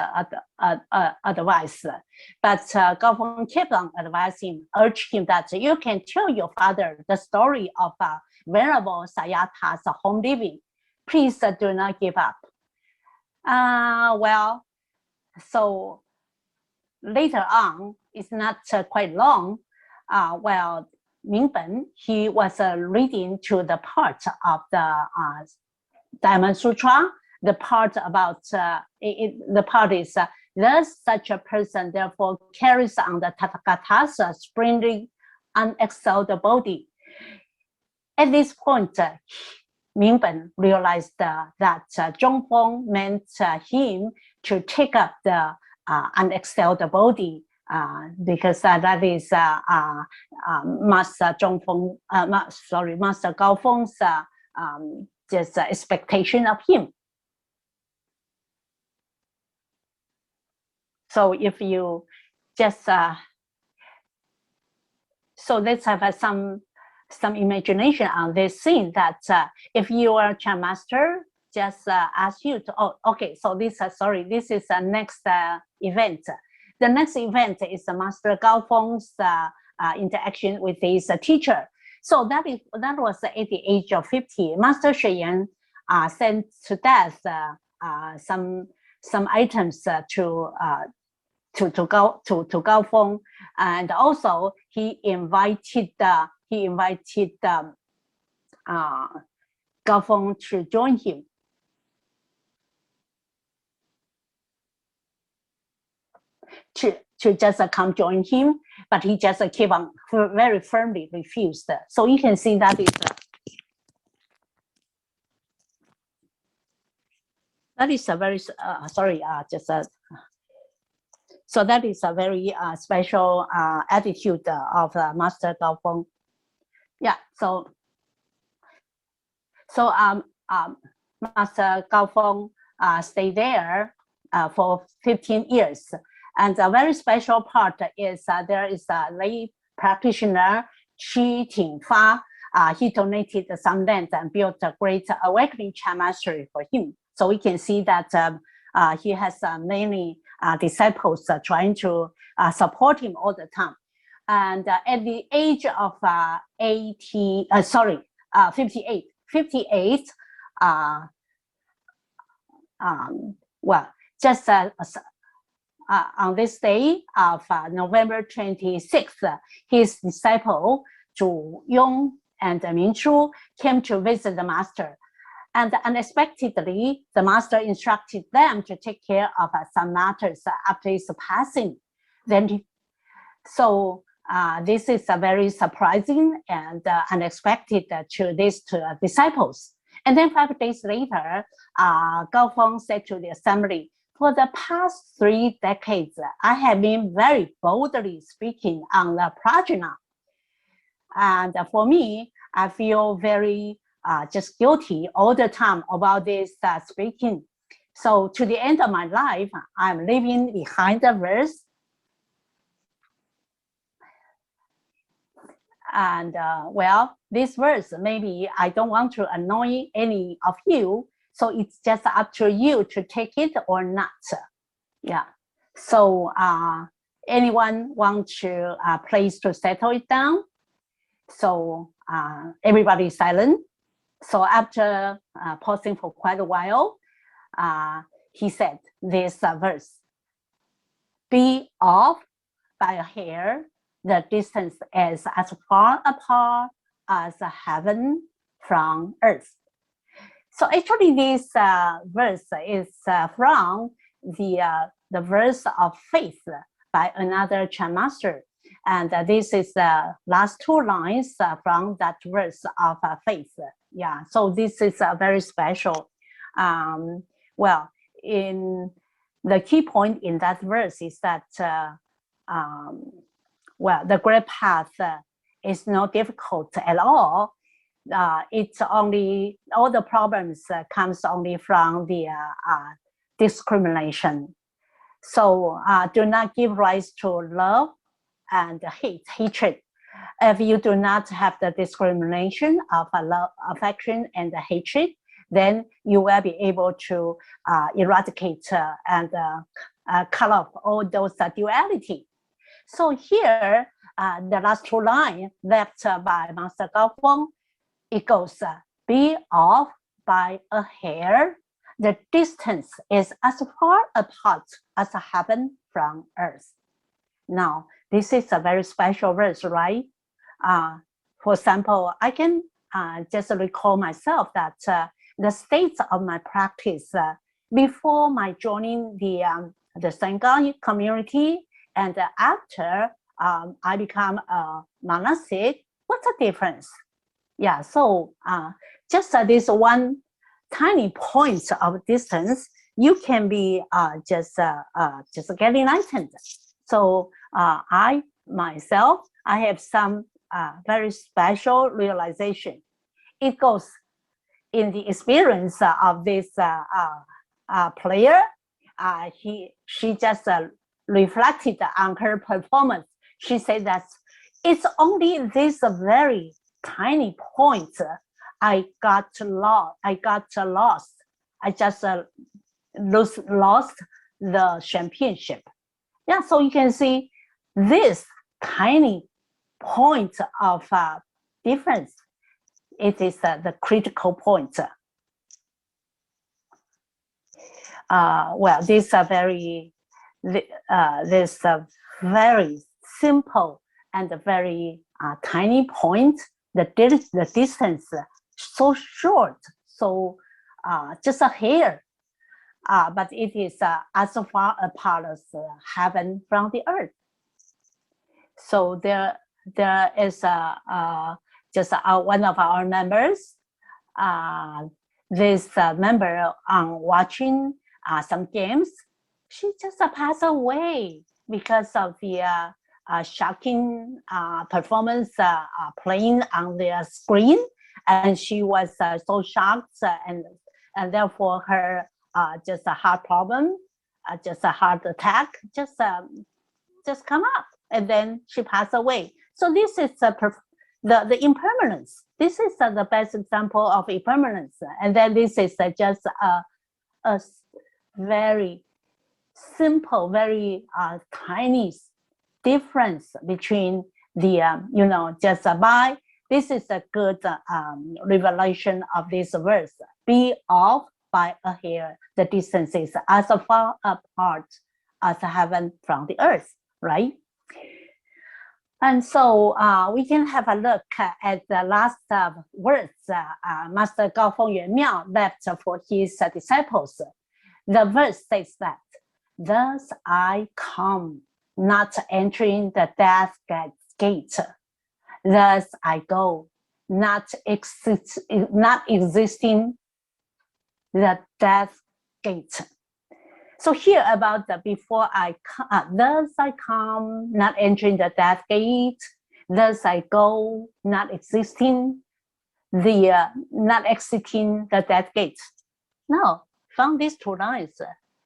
[SPEAKER 1] advice. But Gaofeng kept on advising, urged him that you can tell your father the story of Venerable Sayata's home living. Please do not give up. Well, so later on, it's not quite long, well, Mingben, he was reading to the part of the Diamond Sutra, the part about, the part is, thus such a person therefore carries on the Tathagata's springing unexcelled body. At this point, Mingben realized that Zhongfeng meant him to take up the unexcelled body, because that is Master Gaofeng's just expectation of him. So if you just so let's have some some imagination on this scene that if you are a Chan master, just ask you to, oh, okay, so this, this is the next event. The next event is the Master Gao Feng's interaction with his teacher. So that was at the age of 50. Master Xueyan sent to death some items to Gao Feng, and also he invited Gao Feng to join him. To just come join him, but he just kept on very firmly refused. So you can see that is a very so that is a very special attitude of Master Gao Feng. Yeah. So Master Gao Feng stayed there for 15 years. And a very special part is there is a lay practitioner, Qi Tingfa. He donated some land and built a great awakening Chan monastery for him. So we can see that he has many disciples trying to support him all the time. And at the age of 58, well, just on this day of November 26th, his disciple Zhu Yong and Minshu came to visit the master. And unexpectedly, the master instructed them to take care of some matters after his passing. So this is very surprising and unexpected to these two disciples. And then 5 days later, Gao Feng said to the assembly, for the past 3 decades, I have been very boldly speaking on the prajna. And for me, I feel very just guilty all the time about this speaking. So to the end of my life, I'm leaving behind the verse. And well, this verse, maybe I don't want to annoy any of you. So it's just up to you to take it or not. Yeah. So anyone want to place to settle it down? So everybody is silent. So after pausing for quite a while, he said this verse: "Be off by a hair, the distance is as far apart as heaven from earth." So actually, this verse is from the verse of faith by another Chan master, and this is the last 2 lines from that verse of faith. Yeah, so this is very special. Well, in the key point in that verse is that well, the great path is not difficult at all. It's only, all the problems comes only from the discrimination. So do not give rise to love and hatred. If you do not have the discrimination of love, affection, and hatred, then you will be able to eradicate and cut off all those duality. So here, the last 2 lines left by Master Gao Feng, it goes, be off by a hair, the distance is as far apart as heaven from earth. Now, this is a very special verse, right? For example, I can just recall myself that the states of my practice before my joining the Sangha community and after I become a monastic, what's the difference? Yeah, so just this one tiny point of distance, you can be just get enlightened. So I myself, I have some very special realization. It goes in the experience of this player. She just reflected on her performance. She said that it's only this very tiny point, I got lost. I just lost the championship. Yeah, so you can see this tiny point of difference. It is the critical point. Well, these are very simple and very tiny point. The distance so short, so just a hair, but it is as far apart as heaven from the earth. So there is just one of our members. This member watching some games, she just passed away because of the shocking performance playing on the screen, and she was so shocked, and therefore her just a heart problem, just a heart attack, just come up, and then she passed away. So this is the impermanence. This is the best example of impermanence, and then this is just a very simple, very tiny difference between the just by. This is a good revelation of this verse. Be off by a hair. The distance is as far apart as heaven from the earth, right? And so we can have a look at the last words Master Gao Fengyue Miao left for his disciples. The verse says that, thus I come, not entering the death gate. Thus I go, not existing the death gate. So here about the before I come, thus I come, not entering the death gate. Thus I go, not exiting the death gate. Now, from these two lines,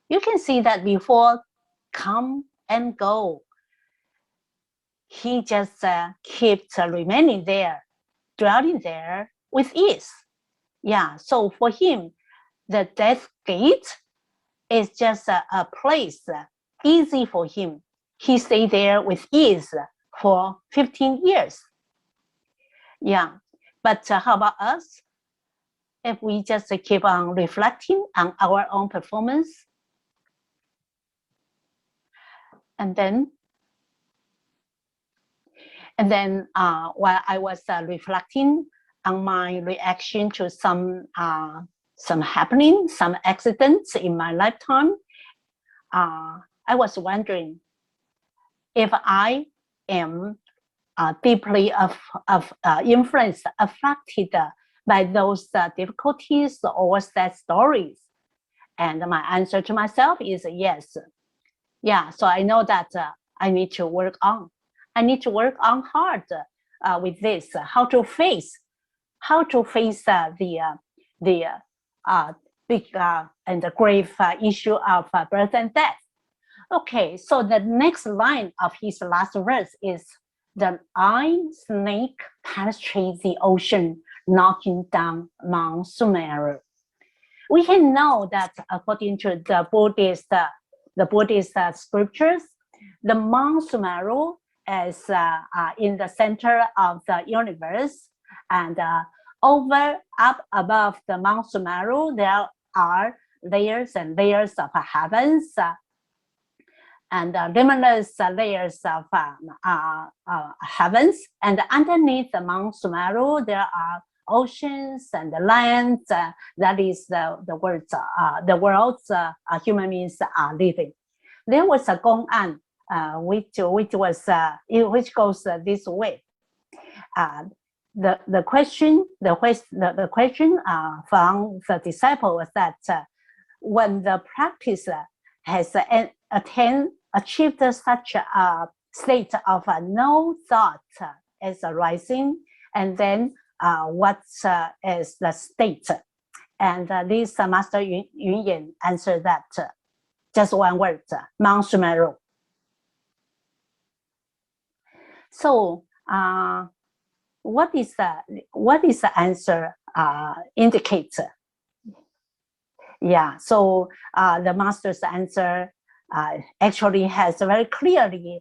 [SPEAKER 1] you can see that before come and go, he just kept remaining there, dwelling there with ease. Yeah, so for him, the death gate is just a place easy for him. He stayed there with ease for 15 years. Yeah, but how about us? If we just keep on reflecting on our own performance, and then while I was reflecting on my reaction to some happening, some accidents in my lifetime, I was wondering if I am deeply influenced, affected by those difficulties or sad stories. And my answer to myself is yes. Yeah, so I know that I need to work on. I need to work on hard with this, how to face the big and the grave issue of birth and death. Okay, so the next line of his last verse is, the iron snake penetrates the ocean, knocking down Mount Sumeru. We can know that according to the Buddhist scriptures, the Mount Sumeru is in the center of the universe, and up above the Mount Sumeru, there are layers and layers of heavens, and limitless layers of heavens, and underneath the Mount Sumeru, there are oceans and lands. That is the worlds human beings are living. There was a Guang which goes this way. The question from the disciple was that when the practice has achieved such a state of no thought is arising, and then what is the state? And this Master Yunyan answered that just one word, Mount Sumeru. So what is the answer indicates? Yeah, so the master's answer actually has very clearly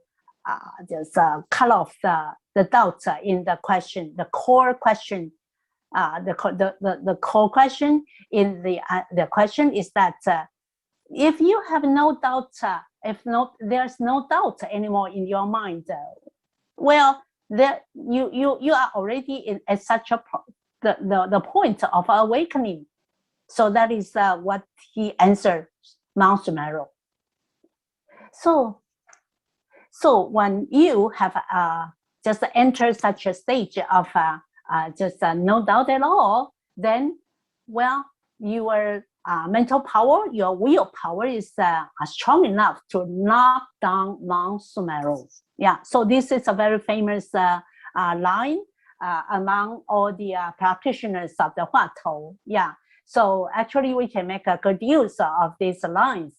[SPEAKER 1] just cut off the doubts in the question, the core question. The core question in the question is that if you have no doubt, there's no doubt anymore in your mind, well, you are already at such a the point of awakening. So that is what he answered Mount Sumeru. So when you have just entered such a stage of just no doubt at all, then, well, your mental power, your willpower is strong enough to knock down Mount Sumeru. Yeah, so this is a very famous line among all the practitioners of the Huatou. Yeah, so actually we can make a good use of these lines.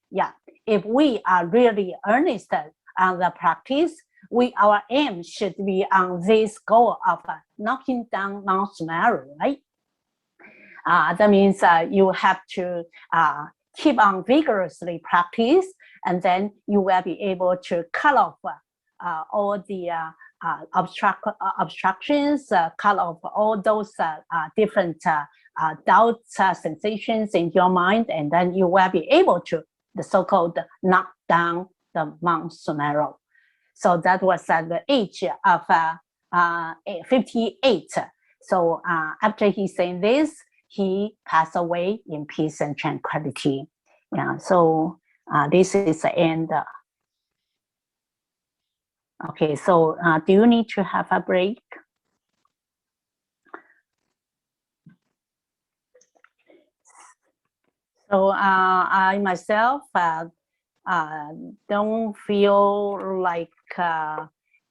[SPEAKER 1] Yeah, if we are really earnest on the practice, our aim should be on this goal of knocking down Mount Sumeru, right? That means you have to keep on vigorously practice, and then you will be able to cut off all the obstructions, cut off all those different doubts, sensations in your mind, and then you will be able to the so-called knock down the Mount Sumeru. So that was at the age of 58. So after he said this, he passed away in peace and tranquility. Yeah, so this is the end. Okay, so do you need to have a break? So I myself don't feel like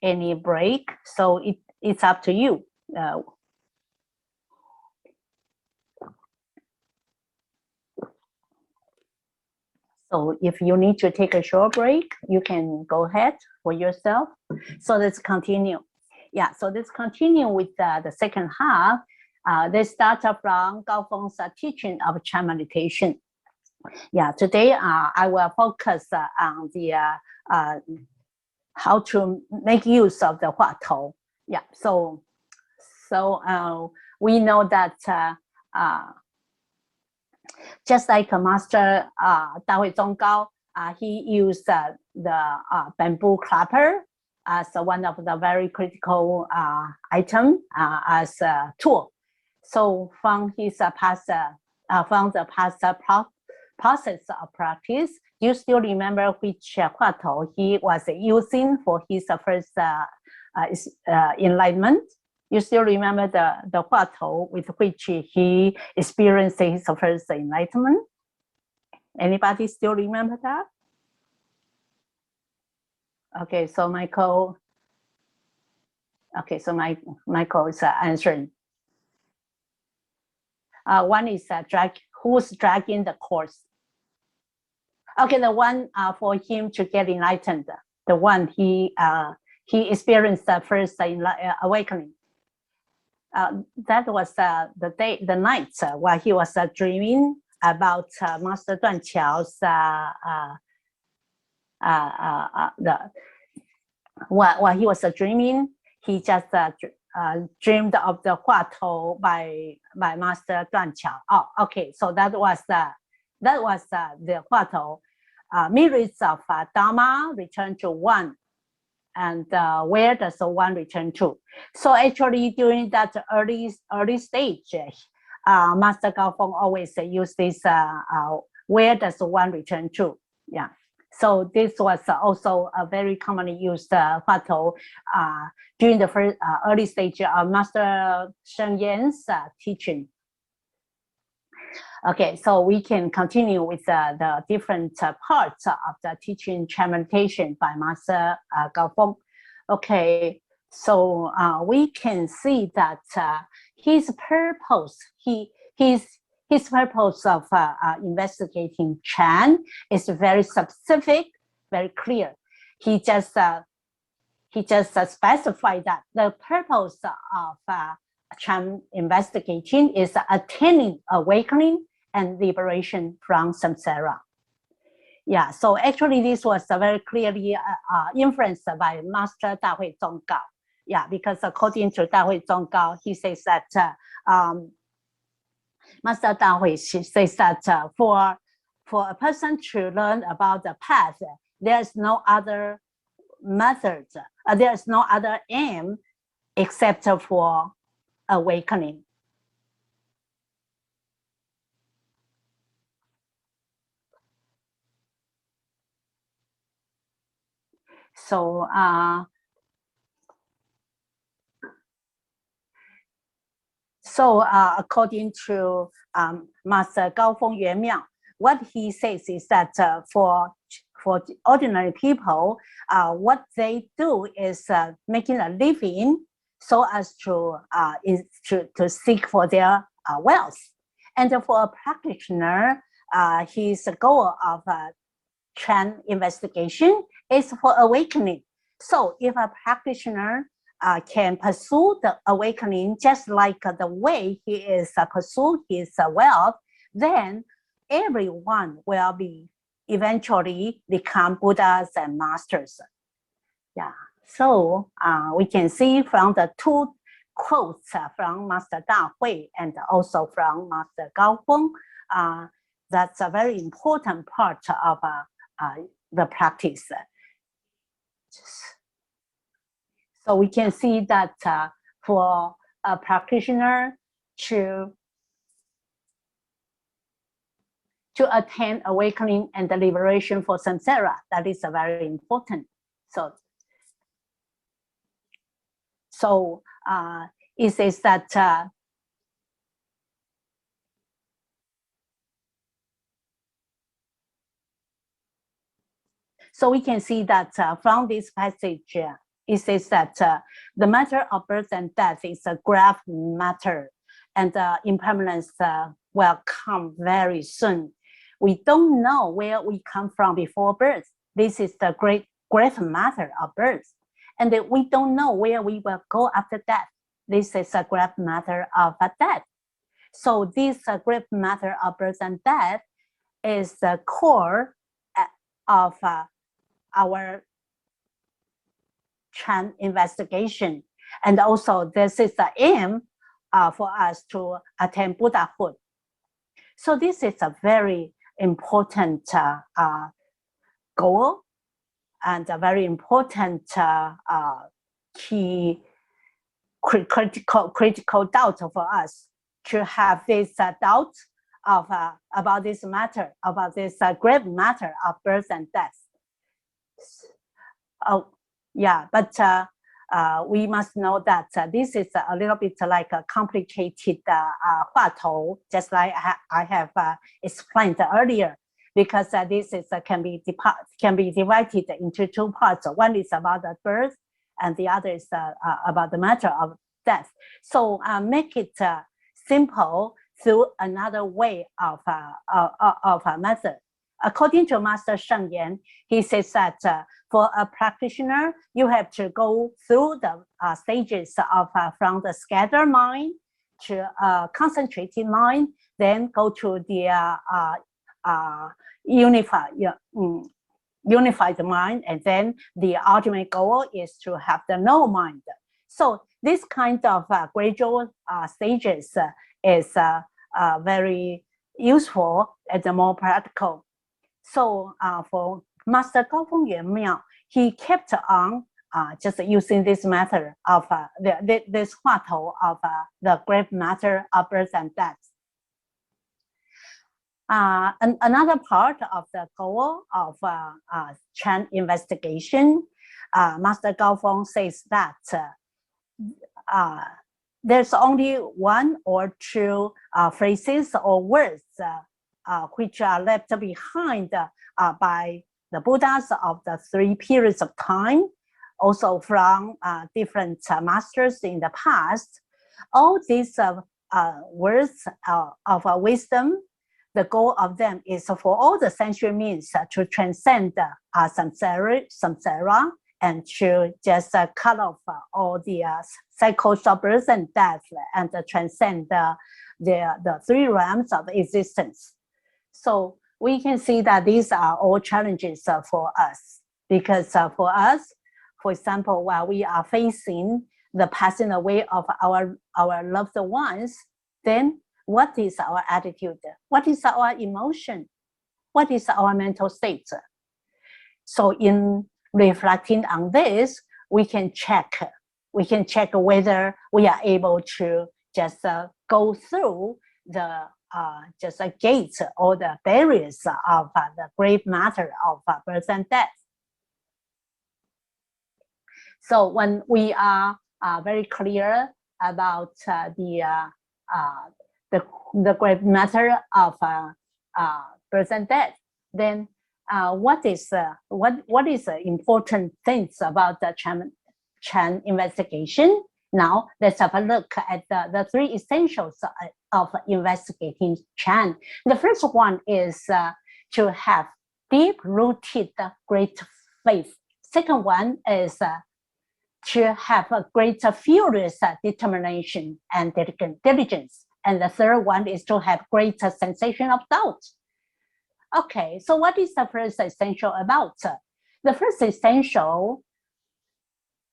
[SPEAKER 1] any break, so it's up to you. So if you need to take a short break, you can go ahead for yourself. So let's continue. Yeah, so let's continue with the second half. Let's start from Gao Feng's teaching of Chan meditation. Yeah, today I will focus on the how to make use of the Huatou. Yeah, so we know that just like Master Dahui Zonggao, he used the bamboo clapper as one of the very critical item as a tool. So from his past, from the past process of practice, do you still remember which Huatou he was using for his first enlightenment? You still remember the Huatou with which he experienced his first enlightenment? Anybody still remember that? Okay, so Michael. Okay, so Michael is answering. One is who's dragging the course? Okay, the one for him to get enlightened. The one he experienced the first awakening. That was the night while he was dreaming about Master Duan Qiao's while he was dreaming, he just dreamed of the Huatou by Master Duan Qiao. Oh, okay, so that was the Huatou. Myriads of Dharma return to one. And where does the one return to? So actually, during that early stage, Master Gao Feng always used this. Where does the one return to? Yeah. So this was also a very commonly used Huatou during the first early stage of Master Sheng Yan's teaching. Okay, so we can continue with the different parts of the teaching Chan meditation by Master Gao Feng. Okay, so we can see that his purpose, his purpose of investigating Chan is very specific, very clear. He just he just specified that the purpose of Chan investigation is attaining awakening and liberation from samsara. Yeah, so actually this was very clearly influenced by Master Dahui Zonggao. Yeah, because according to Dahui Zonggao, he says that Master Dahui says that for a person to learn about the path, there's no other method, there's no other aim except for awakening. So according to Master Gaofeng Yuanmiao, what he says is that for ordinary people, what they do is making a living so as to seek for their wealth. And for a practitioner, his goal of Chan investigation is for awakening. So if a practitioner can pursue the awakening just like the way he is pursue his wealth, then everyone will eventually become Buddhas and masters. Yeah, so we can see from the two quotes from Master Dahui and also from Master Gaofeng, that's a very important part of the practice. So we can see that for a practitioner to attain awakening and the liberation for samsara, that is very important. So it says that so we can see that from this passage, it says that the matter of birth and death is a grave matter, and impermanence will come very soon. We don't know where we come from before birth. This is the grave matter of birth. And we don't know where we will go after death. This is a grave matter of death. So this grave matter of birth and death is the core of our Chan investigation. And also this is the aim for us to attain Buddhahood. So this is a very important goal and a very important key critical doubt for us to have this doubt of about this matter, about this grave matter of birth and death. Oh, yeah, but we must know that this is a little bit like a complicated Huatou, just like I have explained earlier, because this is can be divided into two parts. One is about the birth, and the other is about the matter of death. So make it simple through another way of a method. According to Master Sheng Yan, he says that for a practitioner, you have to go through the stages of from the scattered mind to concentrated mind, then go to the unified mind, and then the ultimate goal is to have the no mind. So this kind of gradual stages is very useful and more practical. So for Master Gaofeng Yuanmiao, he kept on just using this method of this Huatou of the grave matter of birth and death. And another part of the goal of Chan investigation, Master Gaofeng says that there's only one or two phrases or words which are left behind by the Buddhas of the three periods of time, also from different masters in the past. All these words of wisdom, the goal of them is for all the sentient beings to transcend samsara and to just cut off all the cycles of birth and death and transcend the three realms of existence. So we can see that these are all challenges for us, because for us, for example, while we are facing the passing away of our loved ones, then what is our attitude? What is our emotion? What is our mental state? So in reflecting on this, we can check whether we are able to just go through the just gates or the barriers of the grave matter of birth and death. So when we are very clear about the grave matter of birth and death, then what is the important things about the Chan investigation? Now let's have a look at the three essentials of investigating Chan. The first one is to have deep-rooted great faith. Second one is to have a great furious determination and diligence. And the third one is to have great sensation of doubt. Okay, so what is the first essential about? The first essential,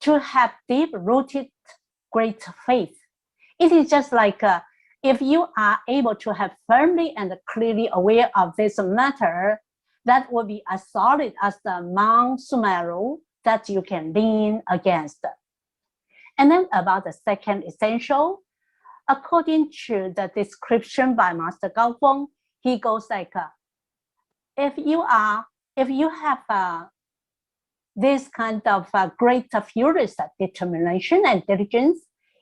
[SPEAKER 1] to have deep-rooted great faith. It is just like if you are able to have firmly and clearly aware of this matter, that will be as solid as the Mount Sumeru that you can lean against. And then about the second essential, according to the description by Master Guang, he goes like, if you have this kind of great furious determination and diligence,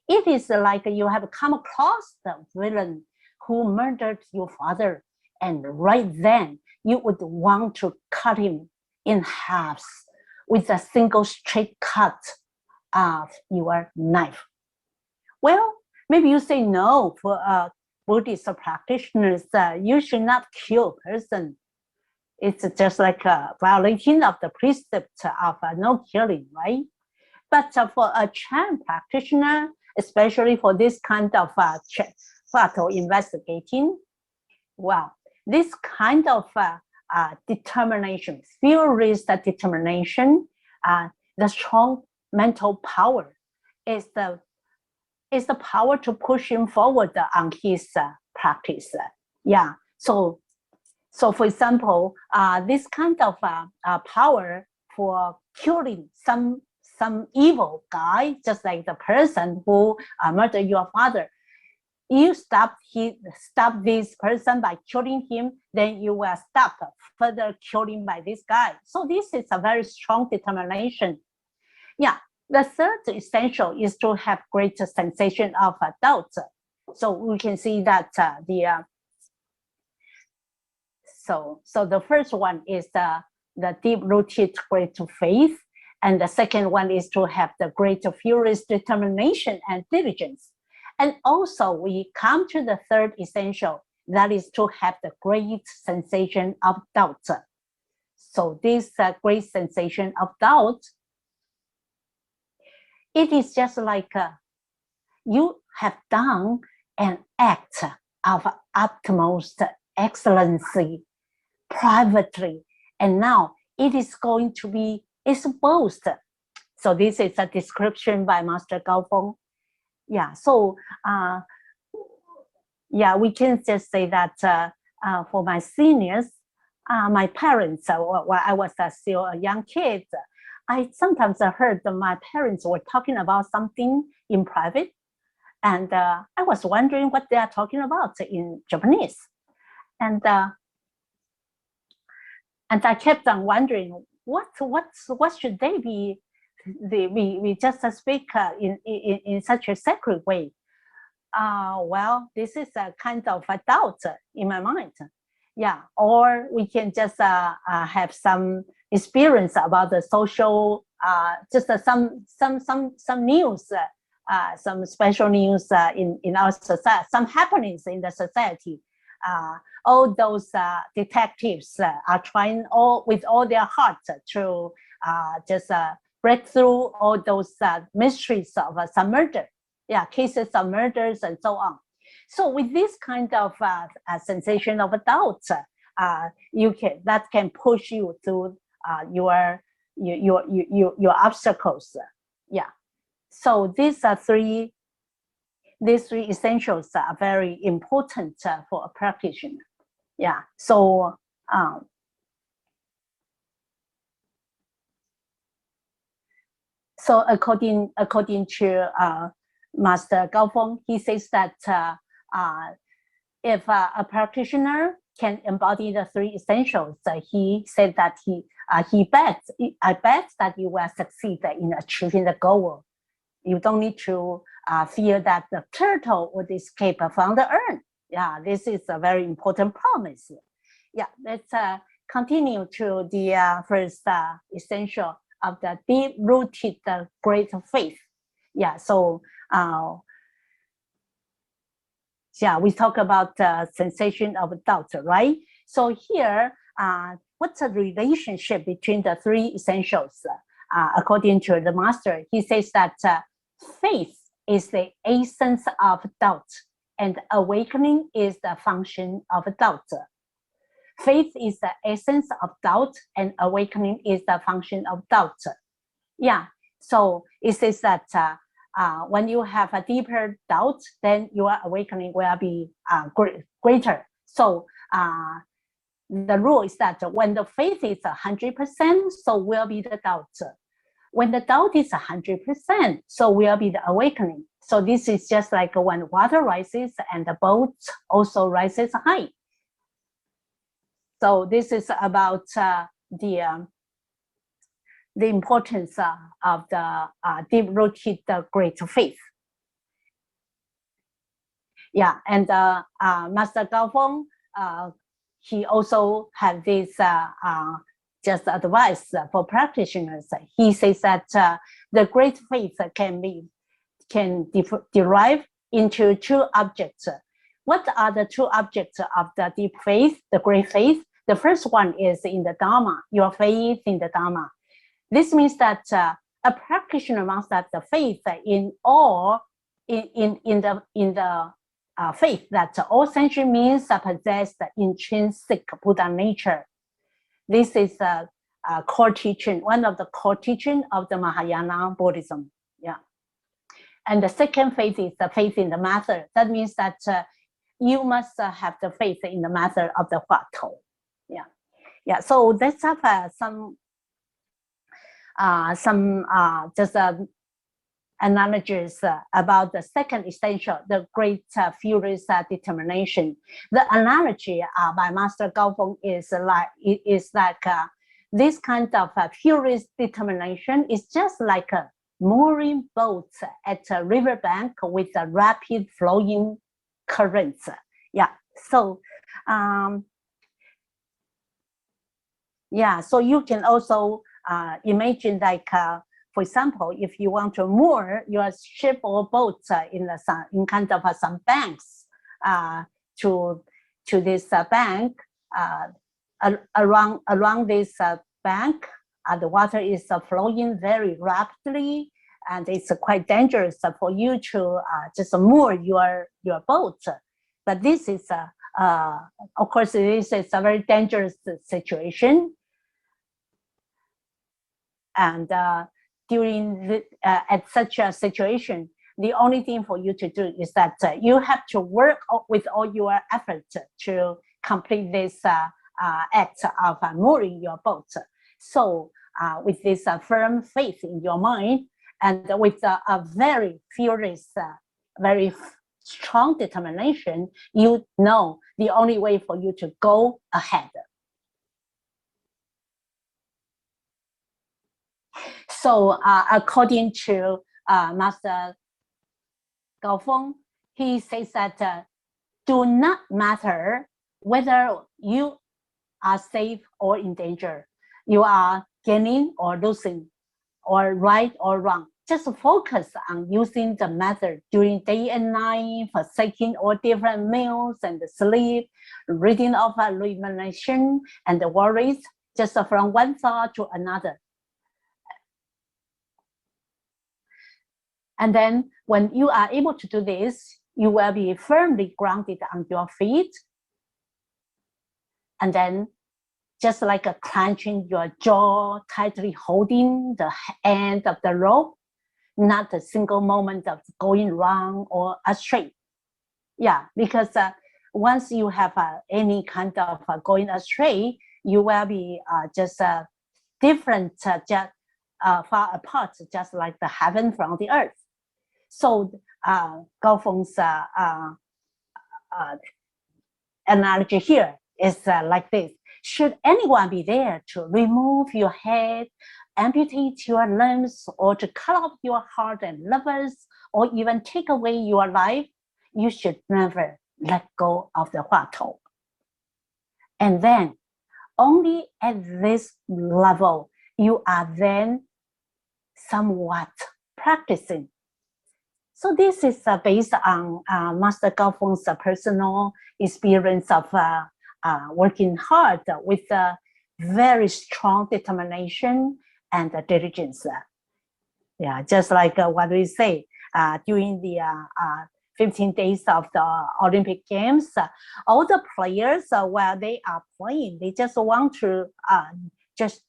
[SPEAKER 1] it is like you have come across the villain who murdered your father, and right then you would want to cut him in halves with a single straight cut of your knife. Well, maybe you say no, for Buddhist practitioners, you should not kill a person. It's just like a violating of the precept of no killing, right? But for a Chan practitioner, especially for this kind of Huatou investigating, well, this kind of determination, furious determination, the strong mental power is the power to push him forward on his practice. Yeah. So for example, this kind of power for killing some evil guy, just like the person who murdered your father, you stop this person by killing him, then you will stop further killing by this guy. So this is a very strong determination. Yeah. The third essential is to have great sensation of doubt. So we can see that So the first one is the deep-rooted great faith, and the second one is to have the great furious determination and diligence. And also we come to the third essential, that is to have the great sensation of doubt. So this great sensation of doubt, it is just like you have done an act of utmost excellency privately, and now it is going to be exposed. So this is a description by Master Guang. Yeah, so yeah, we can just say that for my seniors, my parents, while I was still a young kid, I sometimes heard that my parents were talking about something in private, and I was wondering what they are talking about in Japanese. And I kept on wondering what should they be? We just speak in such a sacred way. Well, this is a kind of a doubt in my mind. Yeah, or we can just have some experience about the social, just some news, some special news in our society, some happenings in the society. All those detectives are trying with all their heart to just break through all those mysteries of some murder, cases of murders and so on. So with this kind of sensation of doubt, that can push you through your obstacles. So these three essentials are very important for a practitioner. So according to Master Gaofeng, he says that if a practitioner can embody the three essentials, he said that I bet that you will succeed in achieving the goal. You don't need to fear that the turtle would escape from the urn. This is a very important promise. Let's continue to the first essential of the deep-rooted great faith. So we talk about the sensation of doubt, right? So here, what's the relationship between the three essentials? According to the master, he says that faith is the essence of doubt, and awakening is the function of doubt. Faith is the essence of doubt, and awakening is the function of doubt. So it says that when you have a deeper doubt, then your awakening will be greater. So the rule is that when the faith is 100%, so will be the doubt. When the doubt is 100%, so will be the awakening. So this is just like when water rises and the boat also rises high. So this is about the importance of the deep-rooted great faith. And Master Gaofeng, he also had this just advice for practitioners. He says that the great faith can derive into two objects. What are the two objects of the deep faith, the great faith? The first one is in the Dharma, your faith in the Dharma. This means that a practitioner must have the faith in the faith that all sentient beings possess the intrinsic Buddha nature. This is a core teaching, one of the core teaching of the Mahayana Buddhism. And the second faith is the faith in the master. That means that you must have the faith in the master of the Huatou. So let's have some just analogies about the second essential, the great furious determination. The analogy by Master Gaofeng is like this kind of furious determination is just like a mooring boat at a riverbank with a rapid flowing currents. So so you can also imagine, like for example, if you want to moor your ship or boat in kind of some banks to this bank, around this bank, the water is flowing very rapidly, and it's quite dangerous for you to just moor your boat. But this is of course, this is a very dangerous situation. And during at such a situation, the only thing for you to do is that you have to work with all your efforts to complete this act of mooring your boat. So with this firm faith in your mind, and with a very furious, very strong determination, you know the only way for you to go ahead. So according to Master Gaofeng, he says that do not matter whether you are safe or in danger, you are gaining or losing, or right or wrong. Just focus on using the method during day and night, forsaking all different meals and sleep, reading of rumination and worries, just from one thought to another. And then when you are able to do this, you will be firmly grounded on your feet. And then just like clenching your jaw, tightly holding the end of the rope, not a single moment of going wrong or astray. Yeah, because once you have any kind of going astray, you will be just different, just far apart, just like the heaven from the earth. So Gao Feng's analogy here is like this. Should anyone be there to remove your head, amputate your limbs, or to cut off your heart and livers, or even take away your life, you should never let go of the Huatou. And then only at this level, you are then somewhat practicing. So this is based on Master Gao Feng's personal experience of working hard with very strong determination and diligence. Yeah, just like what we say during the 15 days of the Olympic Games, all the players, while they are playing, they just want to just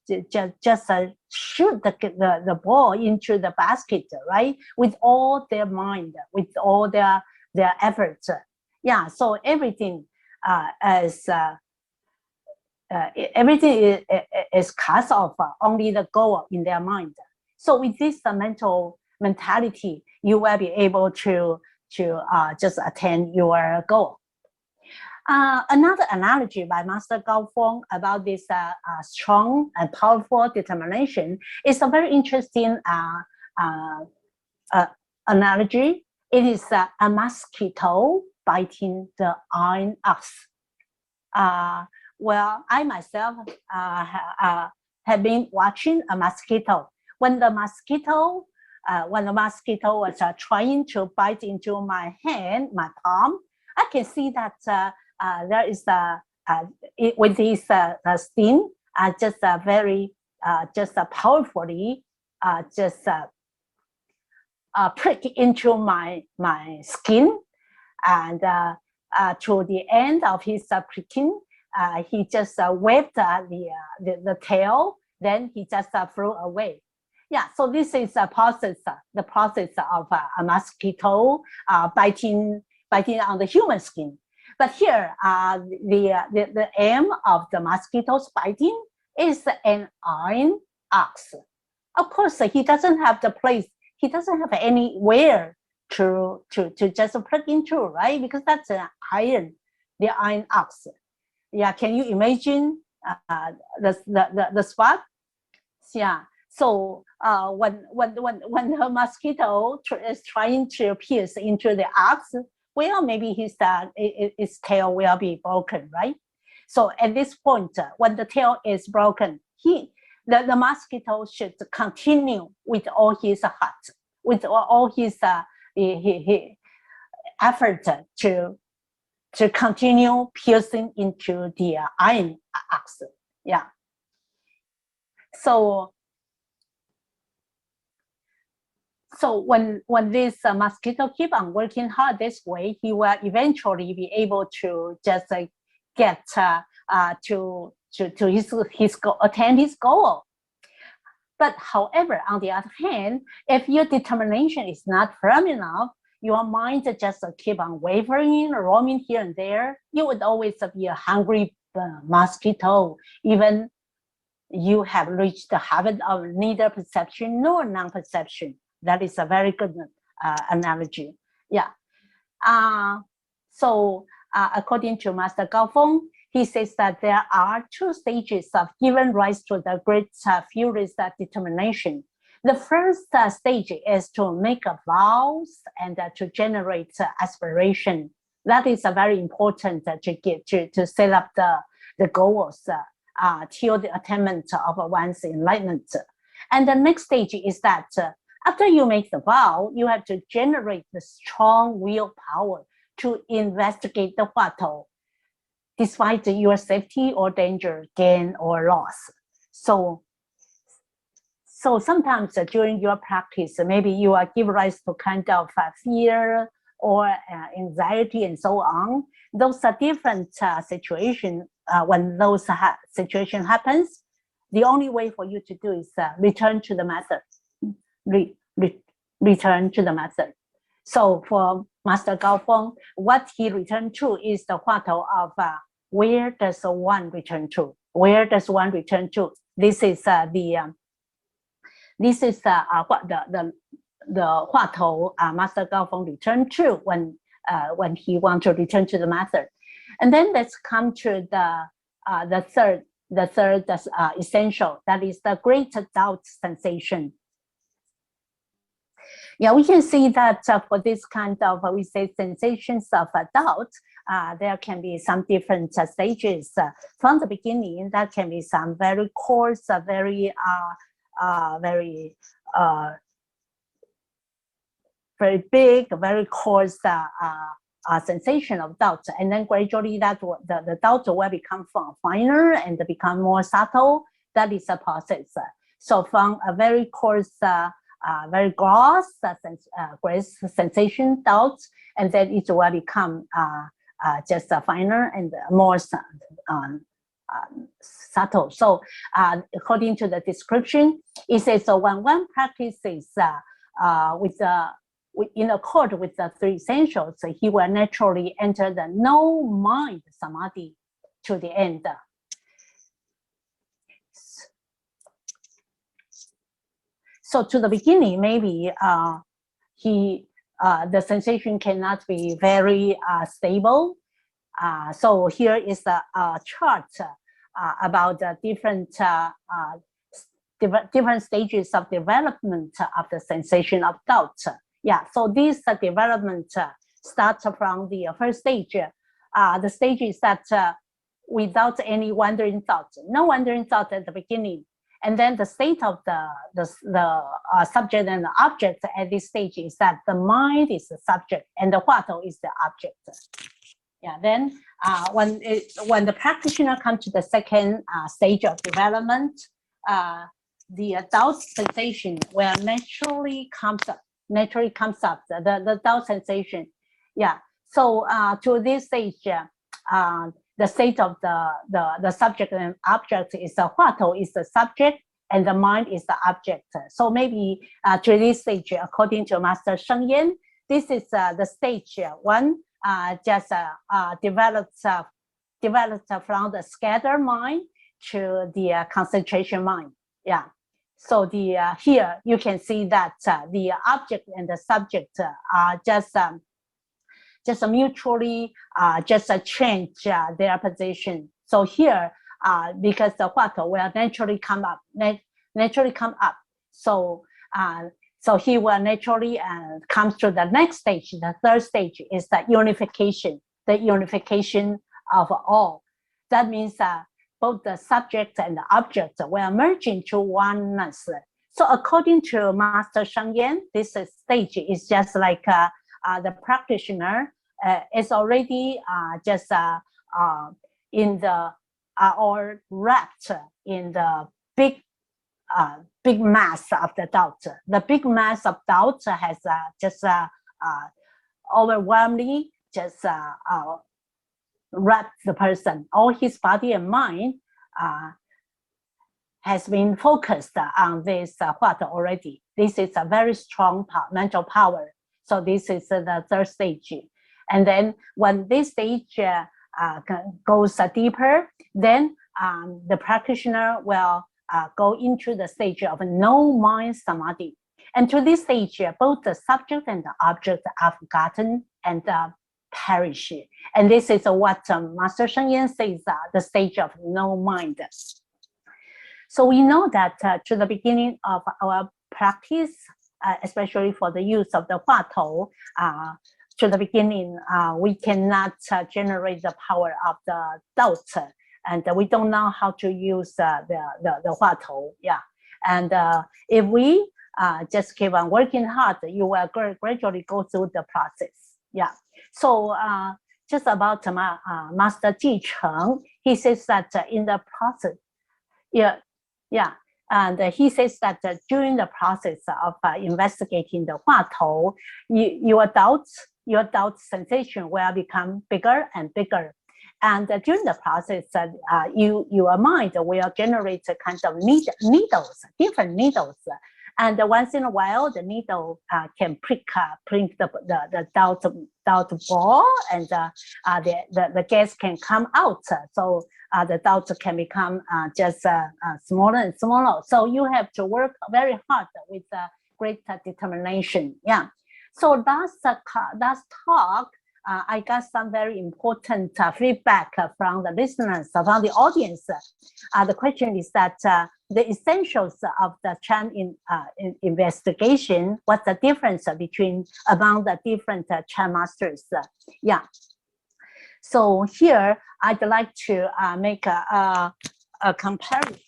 [SPEAKER 1] shoot the ball into the basket, right? With all their mind, with all their efforts. Yeah, so everything everything is cast off, only the goal in their mind. So with this mental mentality, you will be able to just attain your goal. Another analogy by Master Gao Feng about this strong and powerful determination is a very interesting analogy. It is a mosquito biting the iron ox. Well, I myself have been watching a mosquito. When the mosquito was trying to bite into my hand, my palm, I can see that there is with his sting, just very, just powerfully, just prick into my skin, and to the end of his pricking, he just waved the tail. Then he just flew away. Yeah, so this is a process, the process of a mosquito biting on the human skin. But here, the aim of the mosquito's biting is an iron ox. Of course, he doesn't have the place. He doesn't have anywhere to just plug into, right? Because that's an iron, the iron ox. Yeah, can you imagine the spot? Yeah. So when the mosquito is trying to pierce into the ox, well, maybe his tail will be broken, right? So at this point, when the tail is broken, the mosquito should continue with all his heart, with all his effort to continue piercing into the iron ox. Yeah. So when this mosquito keep on working hard this way, he will eventually be able to just get to attain his goal. But however, on the other hand, if your determination is not firm enough, your mind just keep on wavering, roaming here and there, you would always be a hungry mosquito, even you have reached the habit of neither perception nor non-perception. That is a very good analogy. Yeah. So according to Master Gao Feng, he says that there are two stages of giving rise to the great furious determination. The first stage is to make vows and to generate aspiration. That is very important to set up the goals till the attainment of one's enlightenment. And the next stage is that after you make the vow, you have to generate the strong willpower to investigate the Huatou, despite your safety or danger, gain or loss. So So sometimes during your practice, maybe you are give rise to kind of fear or anxiety and so on. Those are different situations. When those situation happens, the only way for you to do is return to the method. Return to the method. So for Master Gaofeng, what he returned to is the Huatou of where does one return to? Where does one return to? This is what the Huatou Master Gaofeng returned to when he wants to return to the method. And then let's come to the third essential, that is the great doubt sensation. Yeah, we can see that for this kind of, we say, sensations of doubt, there can be some different stages. From the beginning, that can be some very coarse, very big, very coarse sensation of doubt. And then gradually that the doubt will become finer and become more subtle. That is a process. So from a very coarse, very gross sensation, doubt, and then it will become just finer and more subtle. So according to the description, it says, so when one practices in accord with the three essentials, he will naturally enter the no mind samadhi to the end. So to the beginning, maybe the sensation cannot be very stable. So here is a chart about the different stages of development of the sensation of doubt. Yeah, so this development starts from the first stage. The stage is that without any wandering thought, no wandering thought at the beginning. And then the state of the subject and the object at this stage is that the mind is the subject and the Huatou is the object. Yeah. Then when the practitioner comes to the second stage of development, the doubt sensation will naturally comes up. The doubt sensation. Yeah. So to this stage, the state of the subject and object is the Huatou is the subject and the mind is the object. So maybe to this stage, according to Master Sheng Yan, this is the stage one just develops from the scattered mind to the concentration mind. Yeah. So here you can see that the object and the subject are just mutually just change their position. So here, because the Huatou will naturally come up. So so he will naturally comes to the next stage. The third stage is the unification of all. That means both the subject and the object will merge into oneness. So according to Master Sheng Yan, this stage is just like the practitioner is already just in the or wrapped in the big mass of the doubt. The big mass of doubt has just overwhelmingly just wrapped the person. All his body and mind has been focused on this Huatou already. This is a very strong mental power. So this is the third stage. And then when this stage goes deeper, then the practitioner will go into the stage of no mind samadhi. And to this stage, both the subject and the object are forgotten and perish. And this is what Master Sheng Yan says, the stage of no mind. So we know that to the beginning of our practice, especially for the use of the Huatou, to the beginning, we cannot generate the power of the doubt, and we don't know how to use the Huatou. Yeah, and if we just keep on working hard, you will gradually go through the process. Yeah. So just about Master Ji Cheng, he says that in the process, yeah, And he says that during the process of investigating the Huatou, your doubt sensation will become bigger and bigger. And during the process, your mind will generate a kind of needles, different needles. And once in a while, the needle can prick the doubt ball, and the gas can come out. So the doubt can become just smaller and smaller. So you have to work very hard with great determination. Yeah. So last talk, I got some very important feedback from the listeners, from the audience. The question is that the essentials of the Chan in investigation, what's the difference among the different Chan masters? Yeah. So here, I'd like to make a comparison.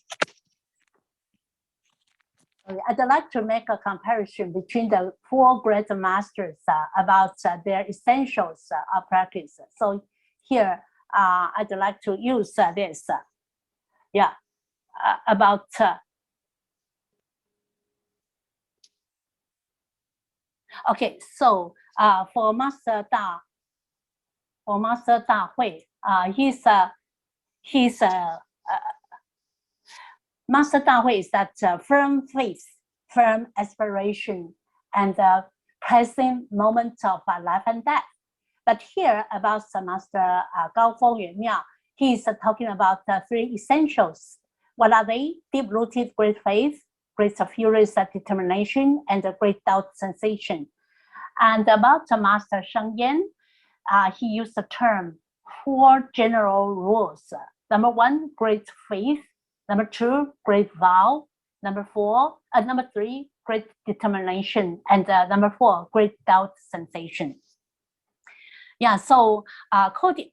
[SPEAKER 1] I'd like to make a comparison between the 4 great masters about their essentials of practice. So here, I'd like to use this. Yeah, about okay. So for Master Da Hui, Master Da Hui is that firm faith, firm aspiration, and the present moment of life and death. But here about Master Gao Feng Yue Miao, he is talking about the 3 essentials. What are they? Deep-rooted great faith, great furious determination, and a great doubt sensation. And about Master Sheng Yan, he used the term 4 general rules. Number 1, great faith. Number 2, great vow. Number 3, great determination. And number 4, great doubt sensation. Yeah, so according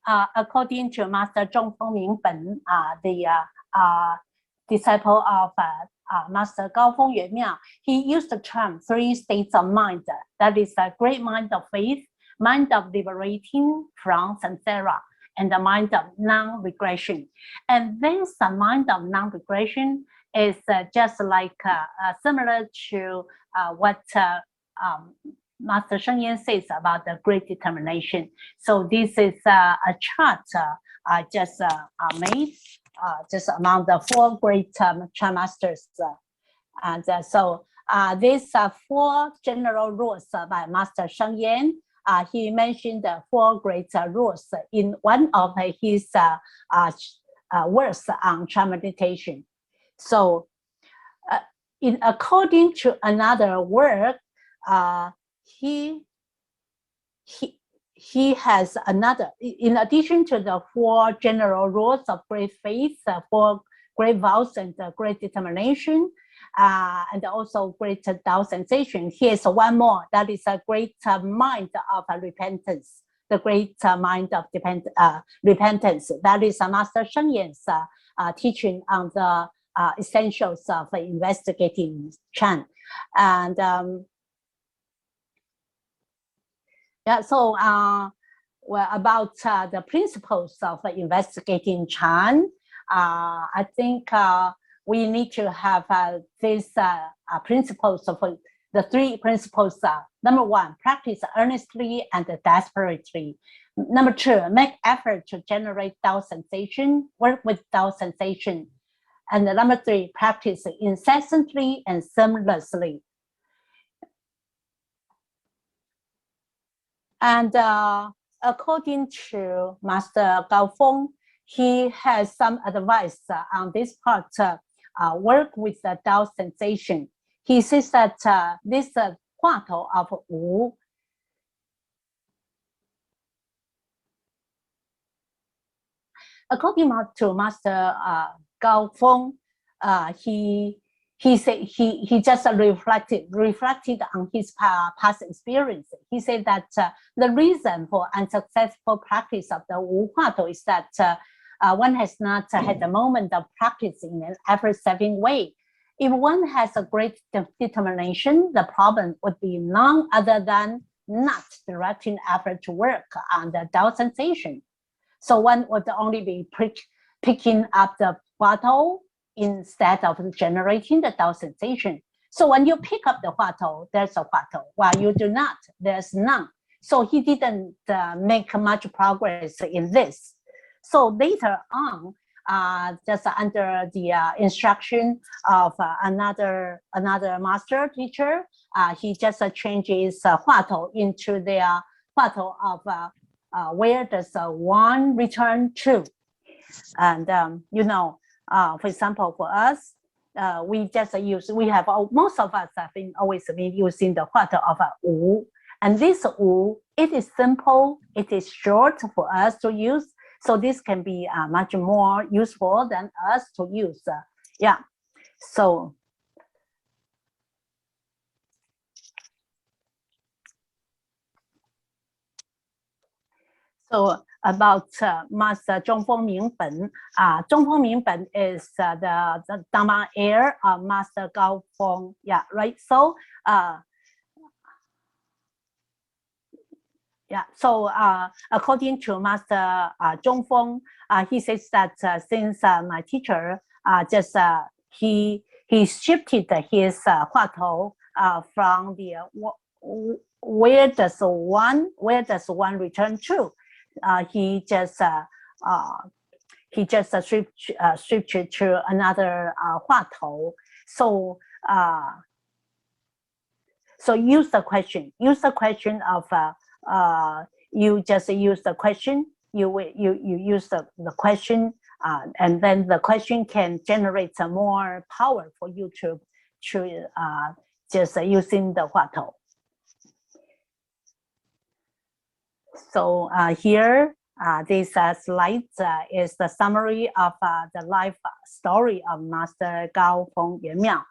[SPEAKER 1] to Master Zhong Fengming Ben, the disciple of Master Gao Feng Yue Miao, he used the term 3 states of mind. That is a great mind of faith, mind of liberating from samsara, and the mind of non-regression. And this mind of non-regression is just like similar to what Master Sheng Yan says about the great determination. So this is a chart just made just among the 4 great Chan masters. And so these 4 general rules by Master Sheng Yan. He mentioned the 4 great rules in one of his works on Chan meditation. So, according to another work, he has another. In addition to the 4 general rules of great faith, 4 great vows, and great determination, and also great doubt sensation. Here's one more. That is a great mind of repentance. The great mind of repentance. That is Master Sheng Yan's teaching on the essentials of investigating Chan. And yeah, so well, about the principles of investigating Chan, I think we need to have these principles of the 3 principles. Number 1, practice earnestly and desperately. Number 2, make effort to generate doubt sensation, work with doubt sensation. And number 3, practice incessantly and seamlessly. And according to Master Gao Feng, he has some advice on this part, work with the doubt sensation. He says that this Huatou of Wu, according to Master Gao Feng, he just reflected on his past experience. He said that the reason for unsuccessful practice of the Wu Huatou is that one has not had the moment of practice in an effort-saving way. If one has a great determination, the problem would be none other than not directing effort to work on the doubt sensation. So one would only be picking up the bottle instead of generating the Tao sensation. So when you pick up the Huatou, there's a Huatou. While you do not, there's none. So he didn't make much progress in this. So later on, just under the instruction of another master teacher, he just changes Huatou into the Huatou of where does one return to. And for example, for us, we just use, most of us have always been using the Huatou of Wu. And this Wu, it is simple, it is short for us to use. So this can be much more useful than us to use. Yeah. So about Master Zhongfeng Mingben. Zhongfeng Mingben is the Dharma heir of Master Gao Feng. Yeah, right. So according to Master Zhongfeng, he says that since my teacher he shifted his Huatou from the where does one return to? He just switched to another Huatou. So use the question of you just use the question. You use the question, and then the question can generate some more power for you to just using the Huatou. So here, this slide is the summary of the life story of Master Gao Feng Yuan Miao.